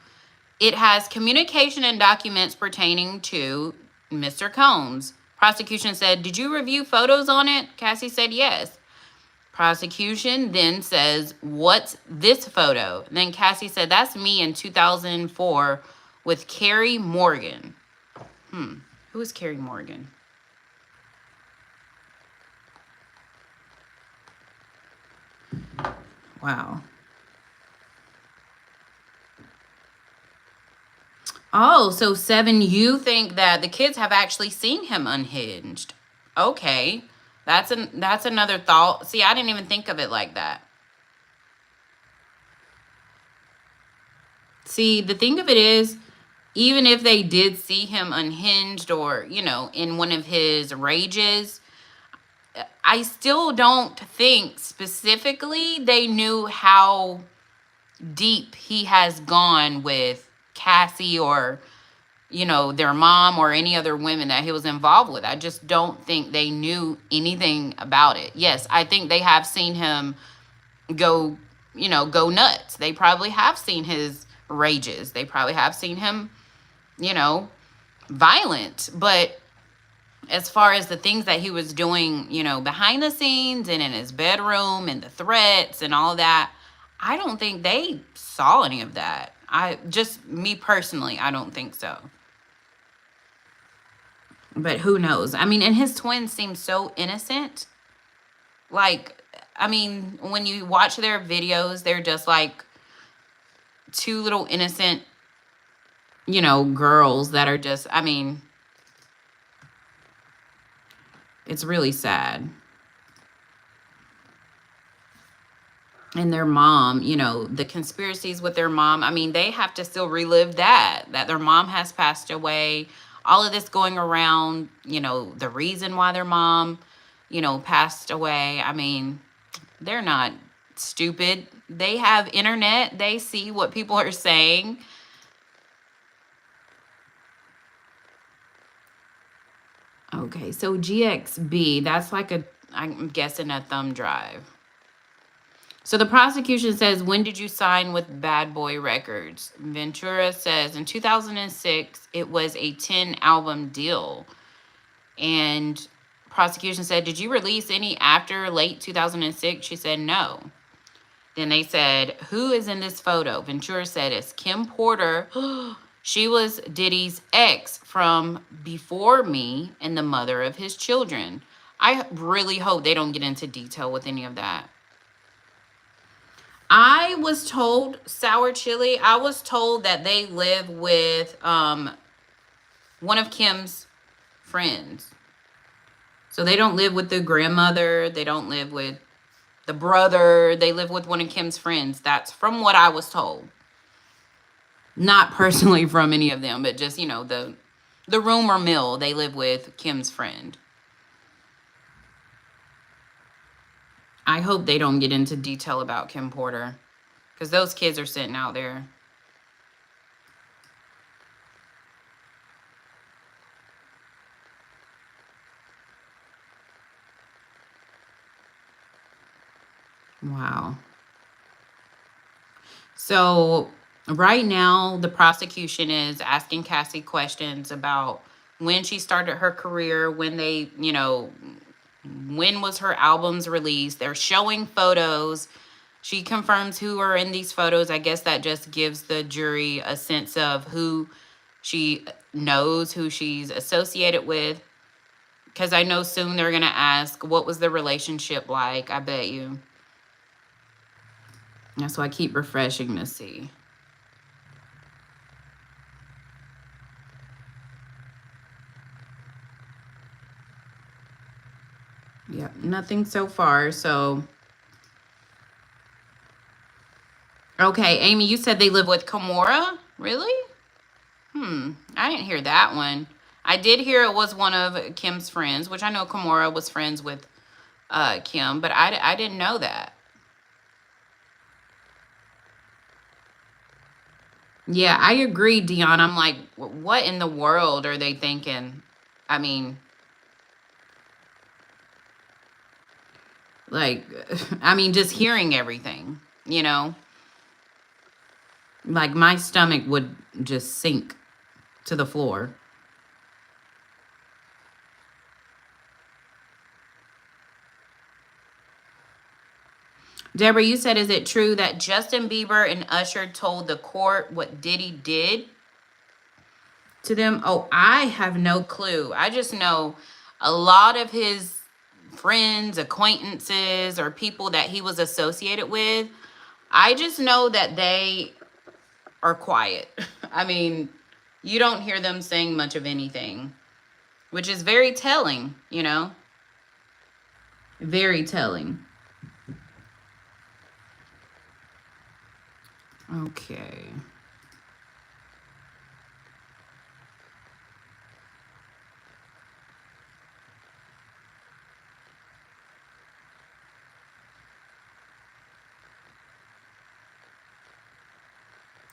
It has communication and documents pertaining to Mr. Combs. Prosecution said, did you review photos on it? Cassie said, yes. Prosecution then says, what's this photo? And then Cassie said, that's me in 2004 with Carrie Morgan. Who is Carrie Morgan? Wow. Oh, so Seven, you think that the kids have actually seen him unhinged. Okay. That's another thought. See, I didn't even think of it like that. See, the thing of it is, even if they did see him unhinged or, you know, in one of his rages, I still don't think specifically they knew how deep he has gone with Cassie or, you know, their mom or any other women that he was involved with. I just don't think they knew anything about it. Yes, I think they have seen him go nuts. They probably have seen his rages. They probably have seen him, you know, violent. But as far as the things that he was doing, you know, behind the scenes and in his bedroom and the threats and all that, I don't think they saw any of that. Me personally, I don't think so. But who knows? I mean, and his twins seem so innocent. Like, I mean, when you watch their videos, they're just like two little innocent, you know, girls that are just, I mean, it's really sad. And their mom, you know, the conspiracies with their mom, I mean, they have to still relive that their mom has passed away. All of this going around, you know, the reason why their mom, you know, passed away. I mean, they're not stupid. They have internet. They see what people are saying. Okay, so GXB, that's like I'm guessing a thumb drive. So the prosecution says, when did you sign with Bad Boy Records? Ventura says, in 2006, it was a 10-album deal. And prosecution said, did you release any after late 2006? She said, no. Then they said, who is in this photo? Ventura said, it's Kim Porter. She was Diddy's ex from before me and the mother of his children. I really hope they don't get into detail with any of that. I was told, Sour Chili, I was told that they live with one of Kim's friends. So they don't live with the grandmother. They don't live with the brother. They live with one of Kim's friends. That's from what I was told. Not personally from any of them, but just, you know, the rumor mill. They live with Kim's friend. I hope they don't get into detail about Kim Porter, because those kids are sitting out there. Wow. So right now, the prosecution is asking Cassie questions about when she started her career, when they, you know, when was her albums released. They're showing photos. She confirms who are in these photos. I guess that just gives the jury a sense of who she knows, who she's associated with. Because I know soon they're going to ask, what was the relationship like? I bet you. That's why I keep refreshing to see. Yep, nothing so far. So, okay, Amy, you said they live with Kimora? Really? I didn't hear that one. I did hear it was one of Kim's friends, which I know Kimora was friends with Kim, but I didn't know that. Yeah, I agree, Dion. I'm like, what in the world are they thinking? I mean, like, I mean, just hearing everything, you know? Like, my stomach would just sink to the floor. Deborah, you said, is it true that Justin Bieber and Usher told the court what Diddy did to them? Oh, I have no clue. I just know a lot of his friends, acquaintances, or people that he was associated with. I just know that they are quiet. I mean, you don't hear them saying much of anything, which is very telling, you know? Very telling. Okay.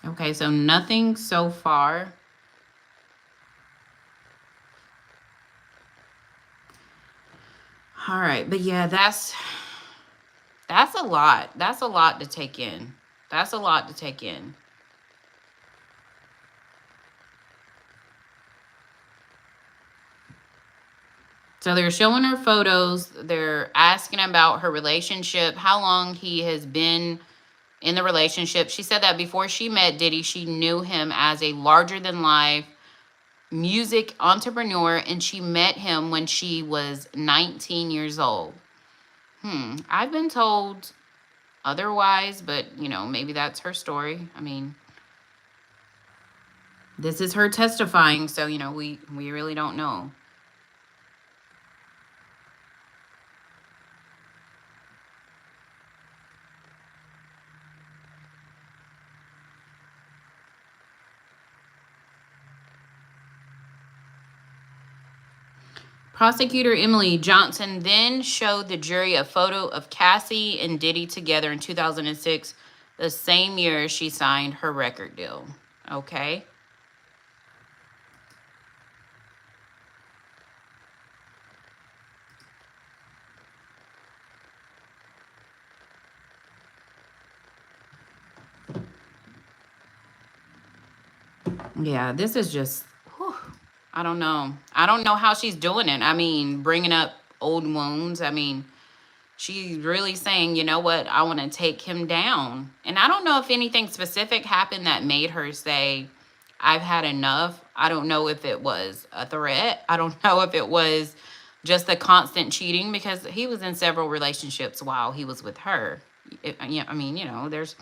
Okay, so nothing so far. All right, but yeah, that's a lot. That's a lot to take in. That's a lot to take in. So they're showing her photos. They're asking about her relationship, how long he has been in the relationship. She said that before she met Diddy, she knew him as a larger-than-life music entrepreneur, and she met him when she was 19 years old. I've been told otherwise, but, you know, maybe that's her story. I mean, this is her testifying, so, you know, we really don't know. Prosecutor Emily Johnson then showed the jury a photo of Cassie and Diddy together in 2006, the same year she signed her record deal. Okay. Yeah, this is just, whew, I don't know. I don't know how she's doing it. I mean, bringing up old wounds. I mean, she's really saying, you know what, I want to take him down. And I don't know if anything specific happened that made her say, I've had enough. I don't know if it was a threat. I don't know if it was just the constant cheating, because he was in several relationships while he was with her. Yeah, I mean, there's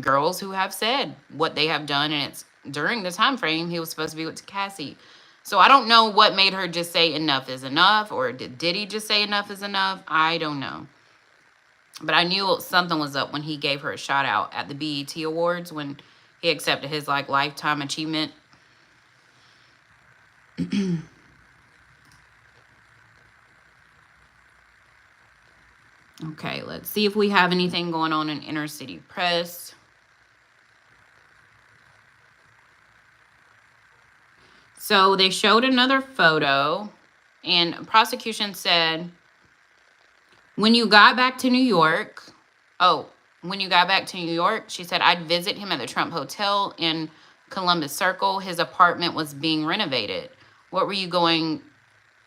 girls who have said what they have done, and it's during the time frame he was supposed to be with Cassie. So I don't know what made her just say enough is enough, or did Diddy just say enough is enough? I don't know. But I knew something was up when he gave her a shout out at the BET Awards when he accepted his like lifetime achievement. Okay, let's see if we have anything going on in inner city press. So they showed another photo, and prosecution said, when you got back to New York, she said, I'd visit him at the Trump Hotel in Columbus Circle. His apartment was being renovated. Where were you going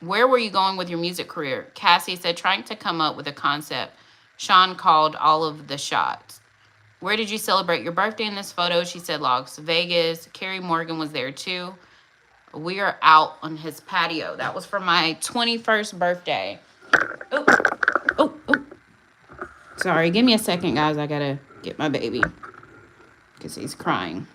with your music career? Cassie said, trying to come up with a concept. Sean called all of the shots. Where did you celebrate your birthday in this photo? She said, Las Vegas. Carrie Morgan was there too. We are out on his patio. That was for my 21st birthday. Oh. Sorry, give me a second, guys. I gotta get my baby because he's crying.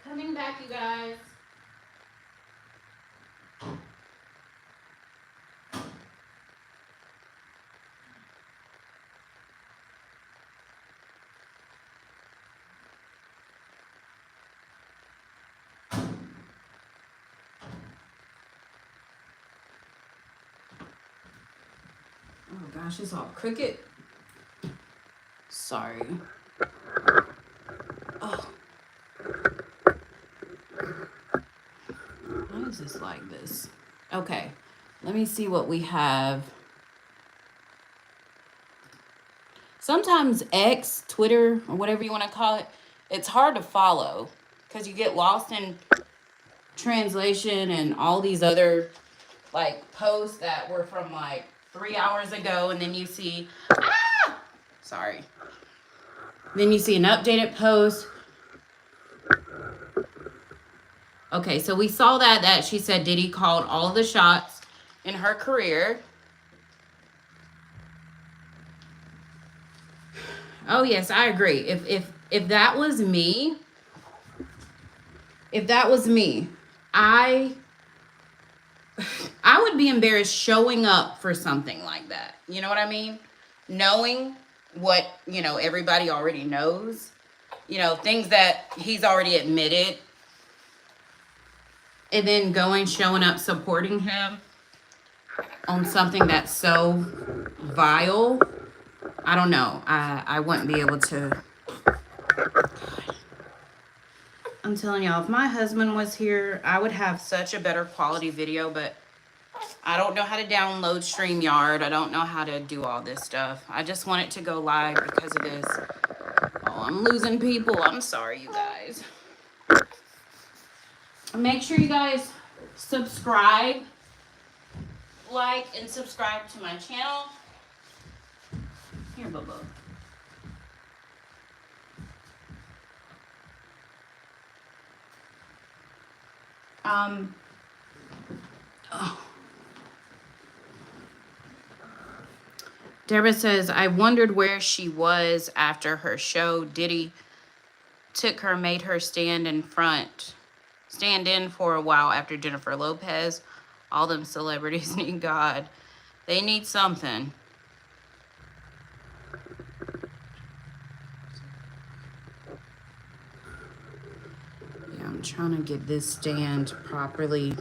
Coming back, you guys. Oh gosh, it's all crooked. Sorry. Oh. Why is this like this? Okay, let me see what we have. Sometimes X, Twitter, or whatever you want to call it, it's hard to follow because you get lost in translation and all these other like posts that were from like 3 hours ago, and then you see then you see an updated post. Okay, so we saw that she said Diddy called all the shots in her career. Oh yes, I agree. If that was me, I would be embarrassed showing up for something like that. You know what I mean? Knowing what, everybody already knows, things that he's already admitted, and then showing up, supporting him on something that's so vile. I don't know. I wouldn't be able to. I'm telling y'all, if my husband was here, I would have such a better quality video, but I don't know how to download StreamYard. I don't know how to do all this stuff. I just want it to go live because of this. Oh, I'm losing people. I'm sorry, you guys. Make sure you guys subscribe, like, and subscribe to my channel. Here, Bubba. Oh. Deborah says, I wondered where she was after her show. Diddy took her, made her stand in for a while after Jennifer Lopez. All them celebrities need God. They need something. Yeah, I'm trying to get this stand properly.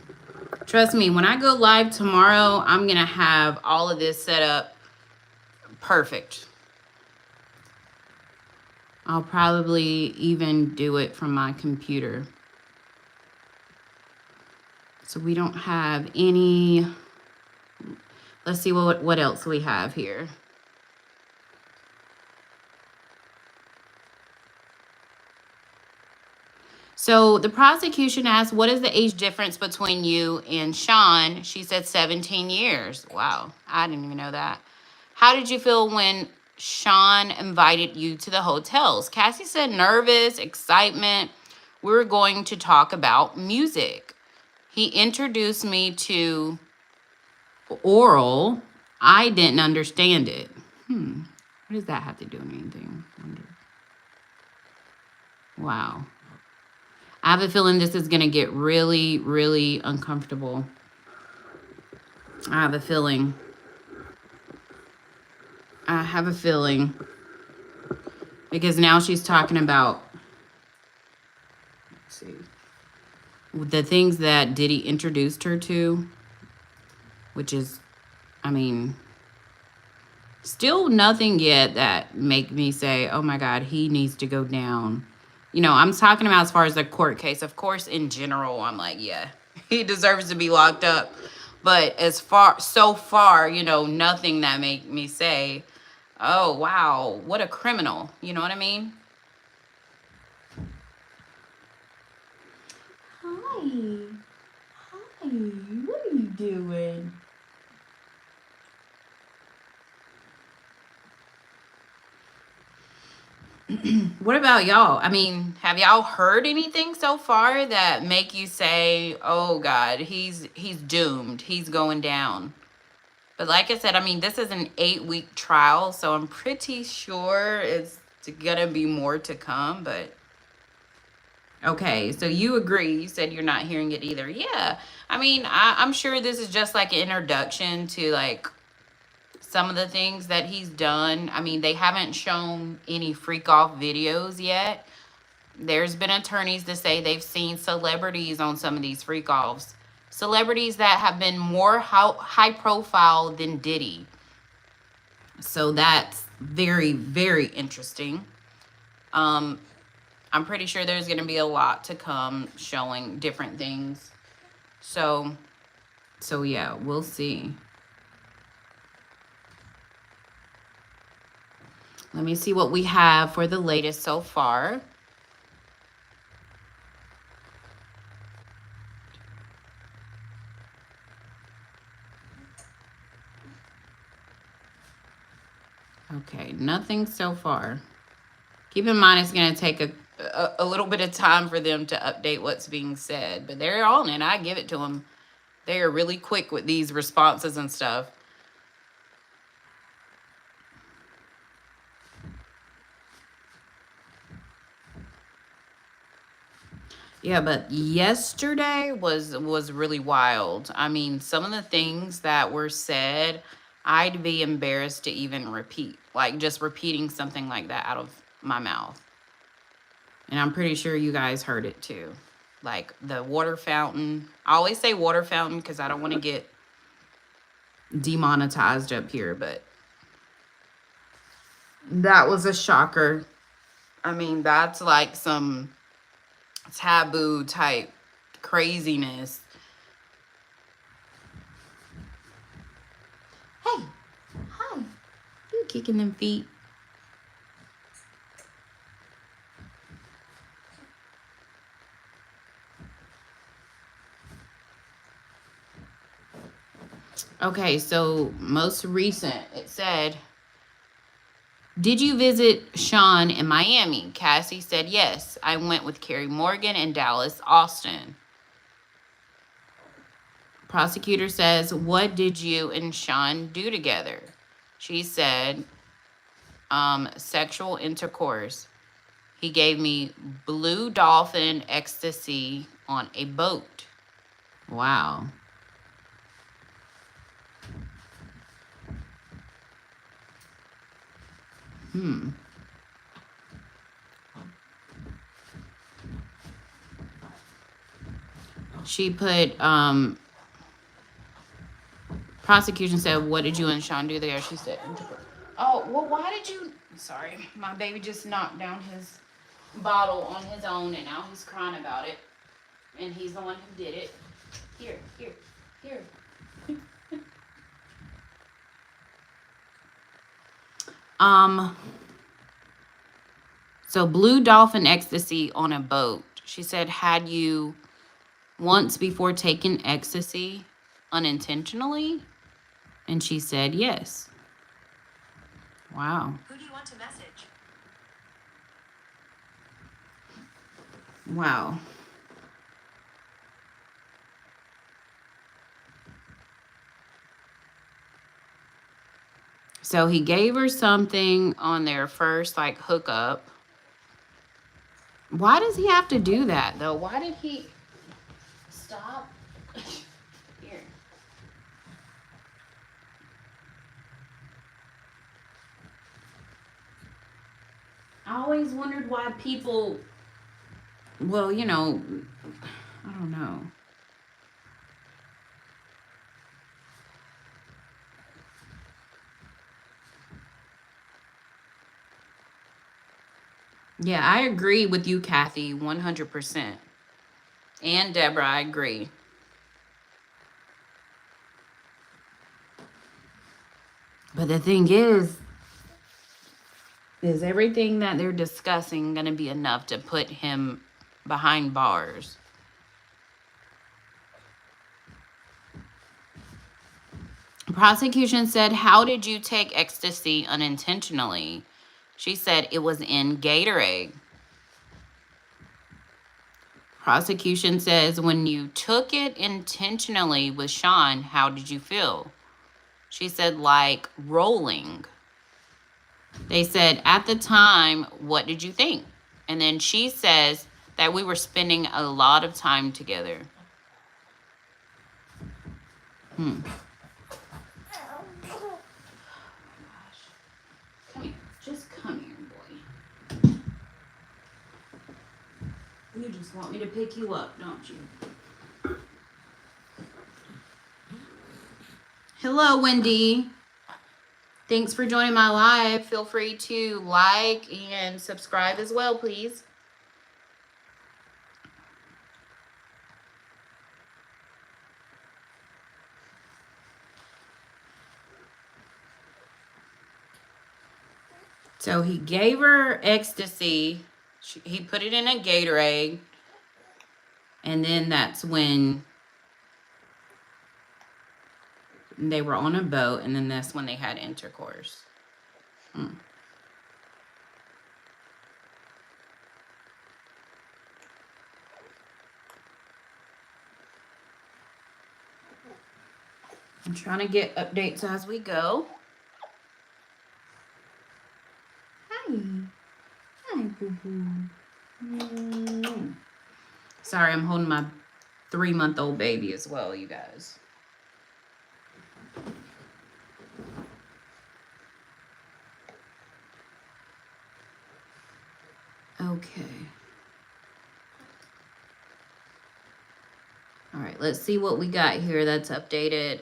Trust me, when I go live tomorrow, I'm going to have all of this set up perfect. I'll probably even do it from my computer. So we don't have any. Let's see what else we have here. So the prosecution asked, what is the age difference between you and Sean? She said 17 years. Wow, I didn't even know that. How did you feel when Sean invited you to the hotels? Cassie said nervous, excitement. We were going to talk about music. He introduced me to oral. I didn't understand it. What does that have to do with anything? Wow. I have a feeling this is going to get really, really uncomfortable. I have a feeling. Because now she's talking about, let's see, the things that Diddy introduced her to, which is, still nothing yet that make me say, oh my God, he needs to go down. I'm talking about as far as the court case. Of course, in general, I'm like, yeah, he deserves to be locked up. But so far, nothing that make me say, oh, wow, what a criminal. You know what I mean? Hi. What are you doing? What about y'all? Have y'all heard anything so far that make you say, oh God, he's doomed. He's going down. But like I said, this is an 8-week trial, so I'm pretty sure it's gonna be more to come, but okay, so you agree. You said you're not hearing it either. Yeah. I'm sure this is just like an introduction to like some of the things that he's done. They haven't shown any freak off videos yet. There's been attorneys that say they've seen celebrities on some of these freak offs. Celebrities that have been more high profile than Diddy. So that's very, very interesting. I'm pretty sure there's going to be a lot to come showing different things. So yeah, we'll see. Let me see what we have for the latest so far. Okay, nothing so far. Keep in mind it's going to take a little bit of time for them to update what's being said. But they're on it. I give it to them. They are really quick with these responses and stuff. Yeah, but yesterday was really wild. Some of the things that were said, I'd be embarrassed to even repeat, like just repeating something like that out of my mouth. And I'm pretty sure you guys heard it too. Like the water fountain. I always say water fountain because I don't want to get demonetized up here, but that was a shocker. I mean, that's like some taboo type craziness. Hey, hi. You kicking them feet? Okay, so most recent, it said, did you visit Sean in Miami? Cassie said, yes. I went with Carrie Morgan in Dallas, Austin. Prosecutor says, what did you and Sean do together? She said, sexual intercourse. He gave me blue dolphin ecstasy on a boat. Wow. She put, prosecution said, what did you and Sean do there? She said, oh, well, why did you, sorry, my baby just knocked down his bottle on his own and now he's crying about it. And he's the one who did it. Here. So blue dolphin ecstasy on a boat. She said, had you once before taken ecstasy unintentionally? And she said, yes. Wow. Who do you want to message? Wow. So he gave her something on their first like hookup. Why does he have to do that though? Why did he stop? Here. I always wondered why people, well, you know, I don't know. Yeah, I agree with you, Kathy, 100%. And Deborah, I agree. But the thing is everything that they're discussing going to be enough to put him behind bars? Prosecution said, how did you take ecstasy unintentionally? She said it was in Gatorade. Prosecution says, when you took it intentionally with Sean, how did you feel? She said, like rolling. They said, at the time, what did you think? And then she says that we were spending a lot of time together. Come here. Just come here, boy. You just want me to pick you up, don't you? Hello, Wendy. Thanks for joining my live. Feel free to like and subscribe as well, please. So he gave her ecstasy. He put it in a Gatorade. And then that's when they were on a boat. And then that's when they had intercourse. I'm trying to get updates as we go. Hi. Hi, boo-boo. Sorry, I'm holding my 3-month-old baby as well, you guys. Okay. All right, let's see what we got here that's updated.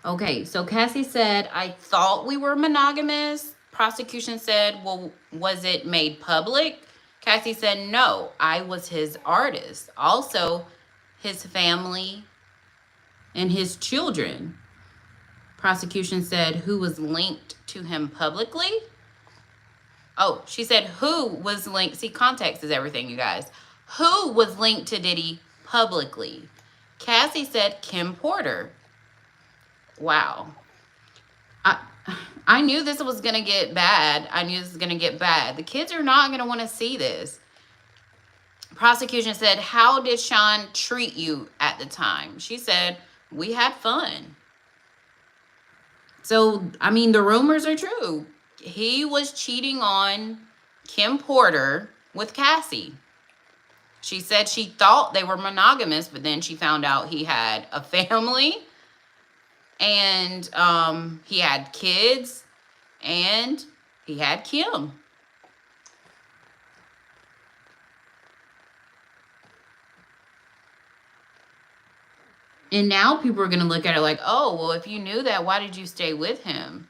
Okay, so Cassie said, I thought we were monogamous. Prosecution said, well, was it made public? Cassie said, no, I was his artist. Also, his family and his children. Prosecution said, who was linked to him publicly? Oh, she said, who was linked? See, context is everything, you guys. Who was linked to Diddy publicly? Cassie said, Kim Porter. Wow. I knew this was going to get bad. I knew this was going to get bad. The kids are not going to want to see this. Prosecution said, how did Sean treat you at the time? She said, we had fun. So, I mean, the rumors are true. He was cheating on Kim Porter with Cassie. She said she thought they were monogamous, but then she found out he had a family and he had kids and he had Kim. And now people are going to look at it like, oh, well, if you knew that, why did you stay with him?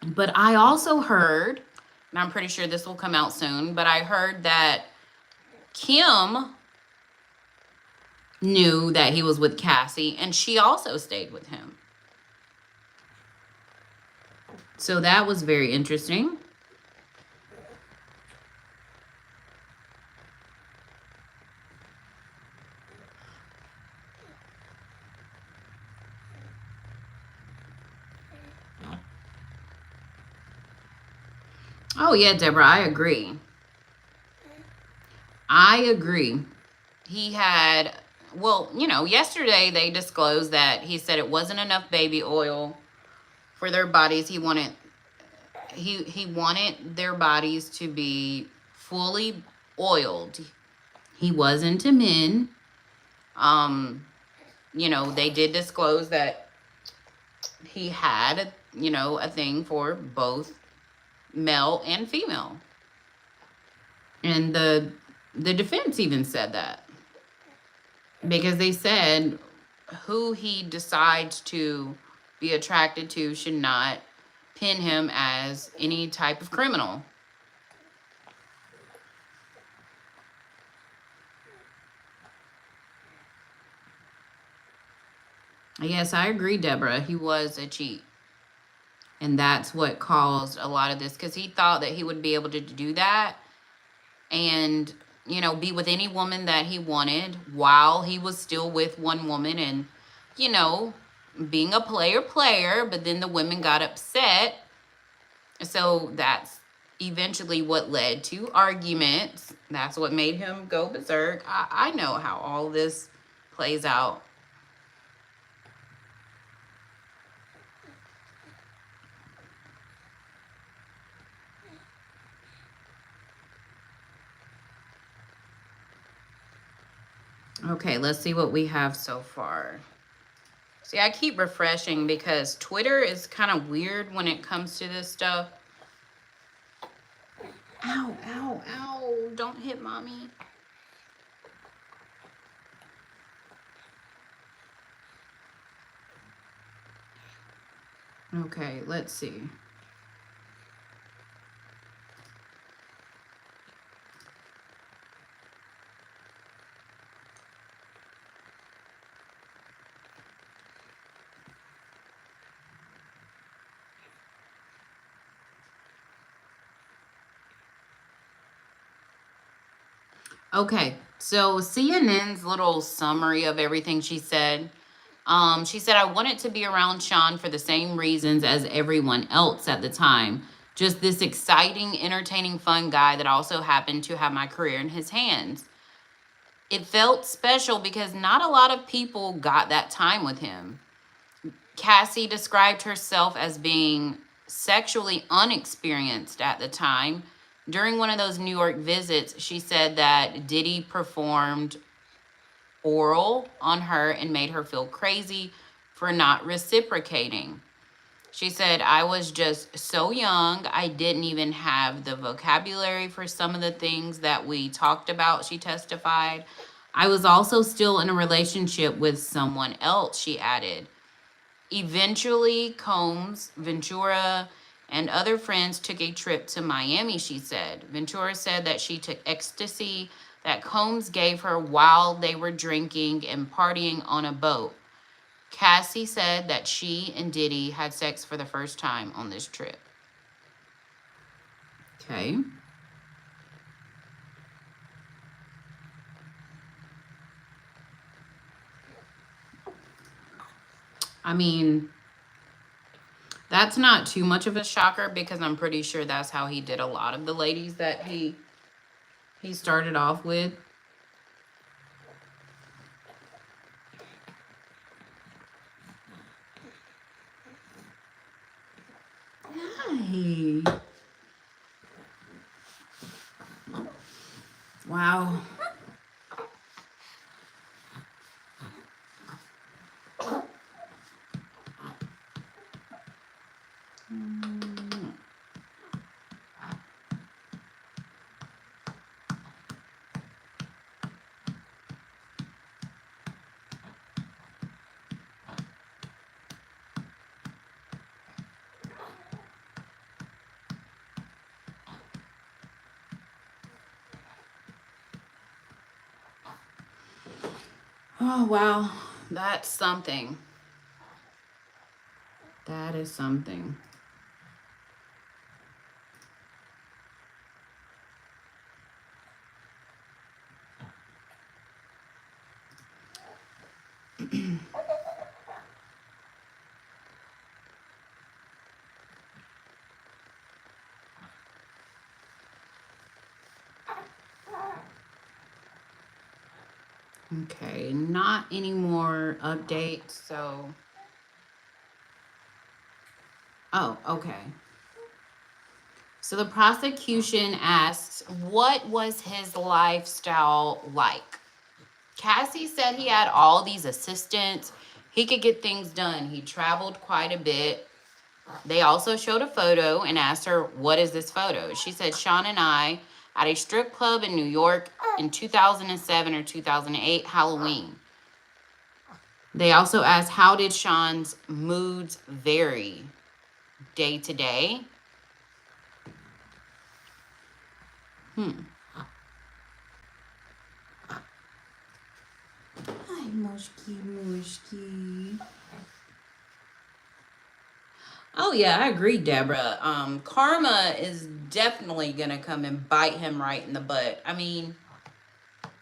But I also heard, and I'm pretty sure this will come out soon, but I heard that Kim knew that he was with Cassie, and she also stayed with him. So that was very interesting. Oh, yeah, Deborah, I agree. I agree. He had, well, you know, yesterday they disclosed that he said it wasn't enough baby oil for their bodies. He wanted their bodies to be fully oiled. He was into men. You know, they did disclose that he had, you know, a thing for both male and female. And the defense even said that. Because they said who he decides to be attracted to should not pin him as any type of criminal. Yes, I agree, Deborah. He was a cheat. And that's what caused a lot of this, because he thought that he would be able to do that and, you know, be with any woman that he wanted while he was still with one woman and, you know, being a player, but then the women got upset. So that's eventually what led to arguments. That's what made him go berserk. I know how all this plays out. Okay, let's see what we have so far. See, I keep refreshing because Twitter is kind of weird when it comes to this stuff. Ow, ow, ow. Don't hit mommy. Okay, let's see. Okay, so CNN's little summary of everything she said. She said, I wanted to be around Sean for the same reasons as everyone else at the time. Just this exciting, entertaining, fun guy that also happened to have my career in his hands. It felt special because not a lot of people got that time with him. Cassie described herself as being sexually unexperienced at the time. During one of those New York visits, she said that Diddy performed oral on her and made her feel crazy for not reciprocating. She said, I was just so young. I didn't even have the vocabulary for some of the things that we talked about, she testified. I was also still in a relationship with someone else, she added. Eventually, Combs, Ventura, and other friends took a trip to Miami, she said. Ventura said that she took ecstasy that Combs gave her while they were drinking and partying on a boat. Cassie said that she and Diddy had sex for the first time on this trip. Okay. I mean, that's not too much of a shocker because I'm pretty sure that's how he did a lot of the ladies that he started off with. Hi. Wow. Oh, wow. That's something. That is something. Okay, not any more updates, so. Oh, okay. So the prosecution asks, what was his lifestyle like? Cassie said he had all these assistants. He could get things done. He traveled quite a bit. They also showed a photo and asked her, what is this photo? She said, Sean and I at a strip club in New York in 2007 or 2008 Halloween. They also asked, how did Sean's moods vary day to day? Hi, Mushki. Oh yeah, I agree, Deborah. Karma is definitely gonna come and bite him right in the butt. I mean,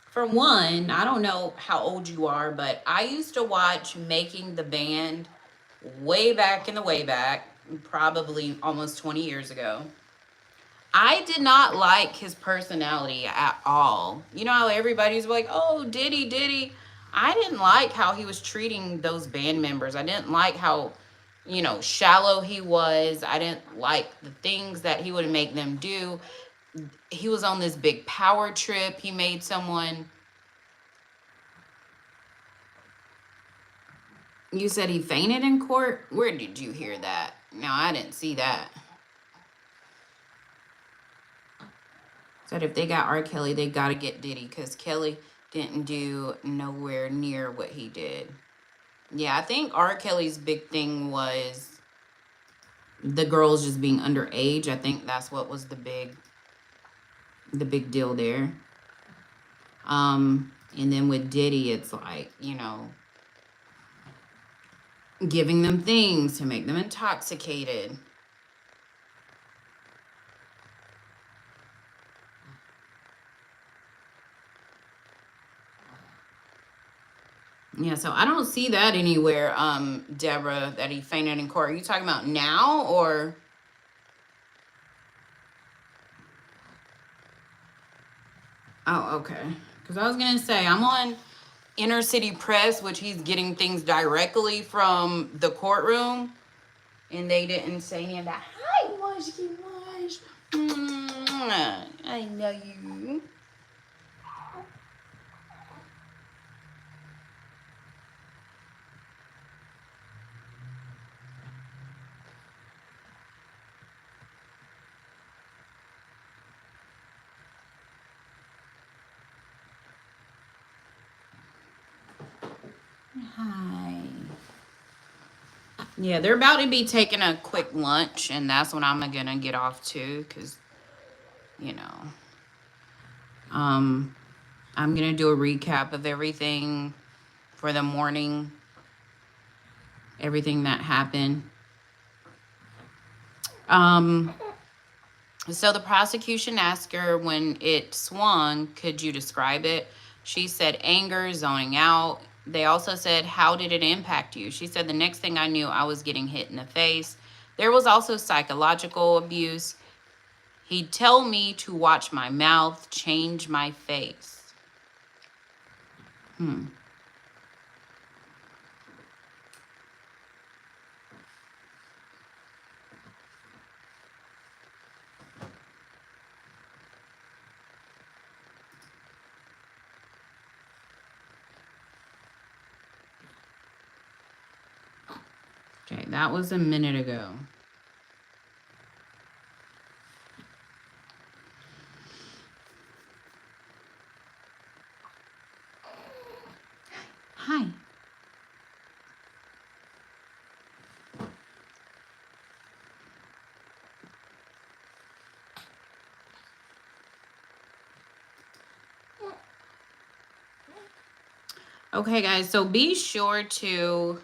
for one, I don't know how old you are, but I used to watch Making the Band way back in the way back, probably almost 20 years ago. I did not like his personality at all. You know how everybody's like, oh, Diddy. I didn't like how he was treating those band members. I didn't like how, shallow he was. I didn't like the things that he would make them do. He was on this big power trip. He made someone. You said he fainted in court? Where did you hear that? No, I didn't see that. Said if they got R. Kelly, they got to get Diddy because Kelly didn't do nowhere near what he did. Yeah, I think R. Kelly's big thing was the girls just being underage. I think that's what was the big deal there. And then with Diddy, it's like, giving them things to make them intoxicated. Yeah, so I don't see that anywhere, Deborah, that he fainted in court. Are you talking about now or? Oh, okay. Because I was going to say, I'm on Inner City Press, which he's getting things directly from the courtroom. And they didn't say any of that. Hi, Washki Wash. I know you. Hi. Yeah, they're about to be taking a quick lunch, and that's when I'm gonna get off too, because, you know, I'm gonna do a recap of everything for the morning, everything that happened. So the prosecution asked her when it swung, could you describe it? She said anger, zoning out. They also said, how did it impact you? She said, the next thing I knew, I was getting hit in the face. There was also psychological abuse. He'd tell me to watch my mouth, change my face. Okay, that was a minute ago. Hi. Okay, guys, so be sure to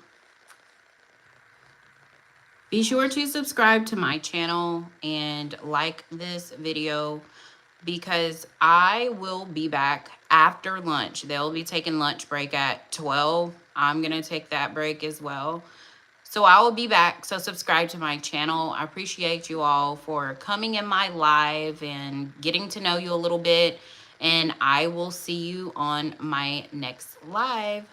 subscribe to my channel and like this video, because I will be back after lunch. They'll be taking lunch break at 12. I'm going to take that break as well. So I will be back. So subscribe to my channel. I appreciate you all for coming in my live and getting to know you a little bit. And I will see you on my next live.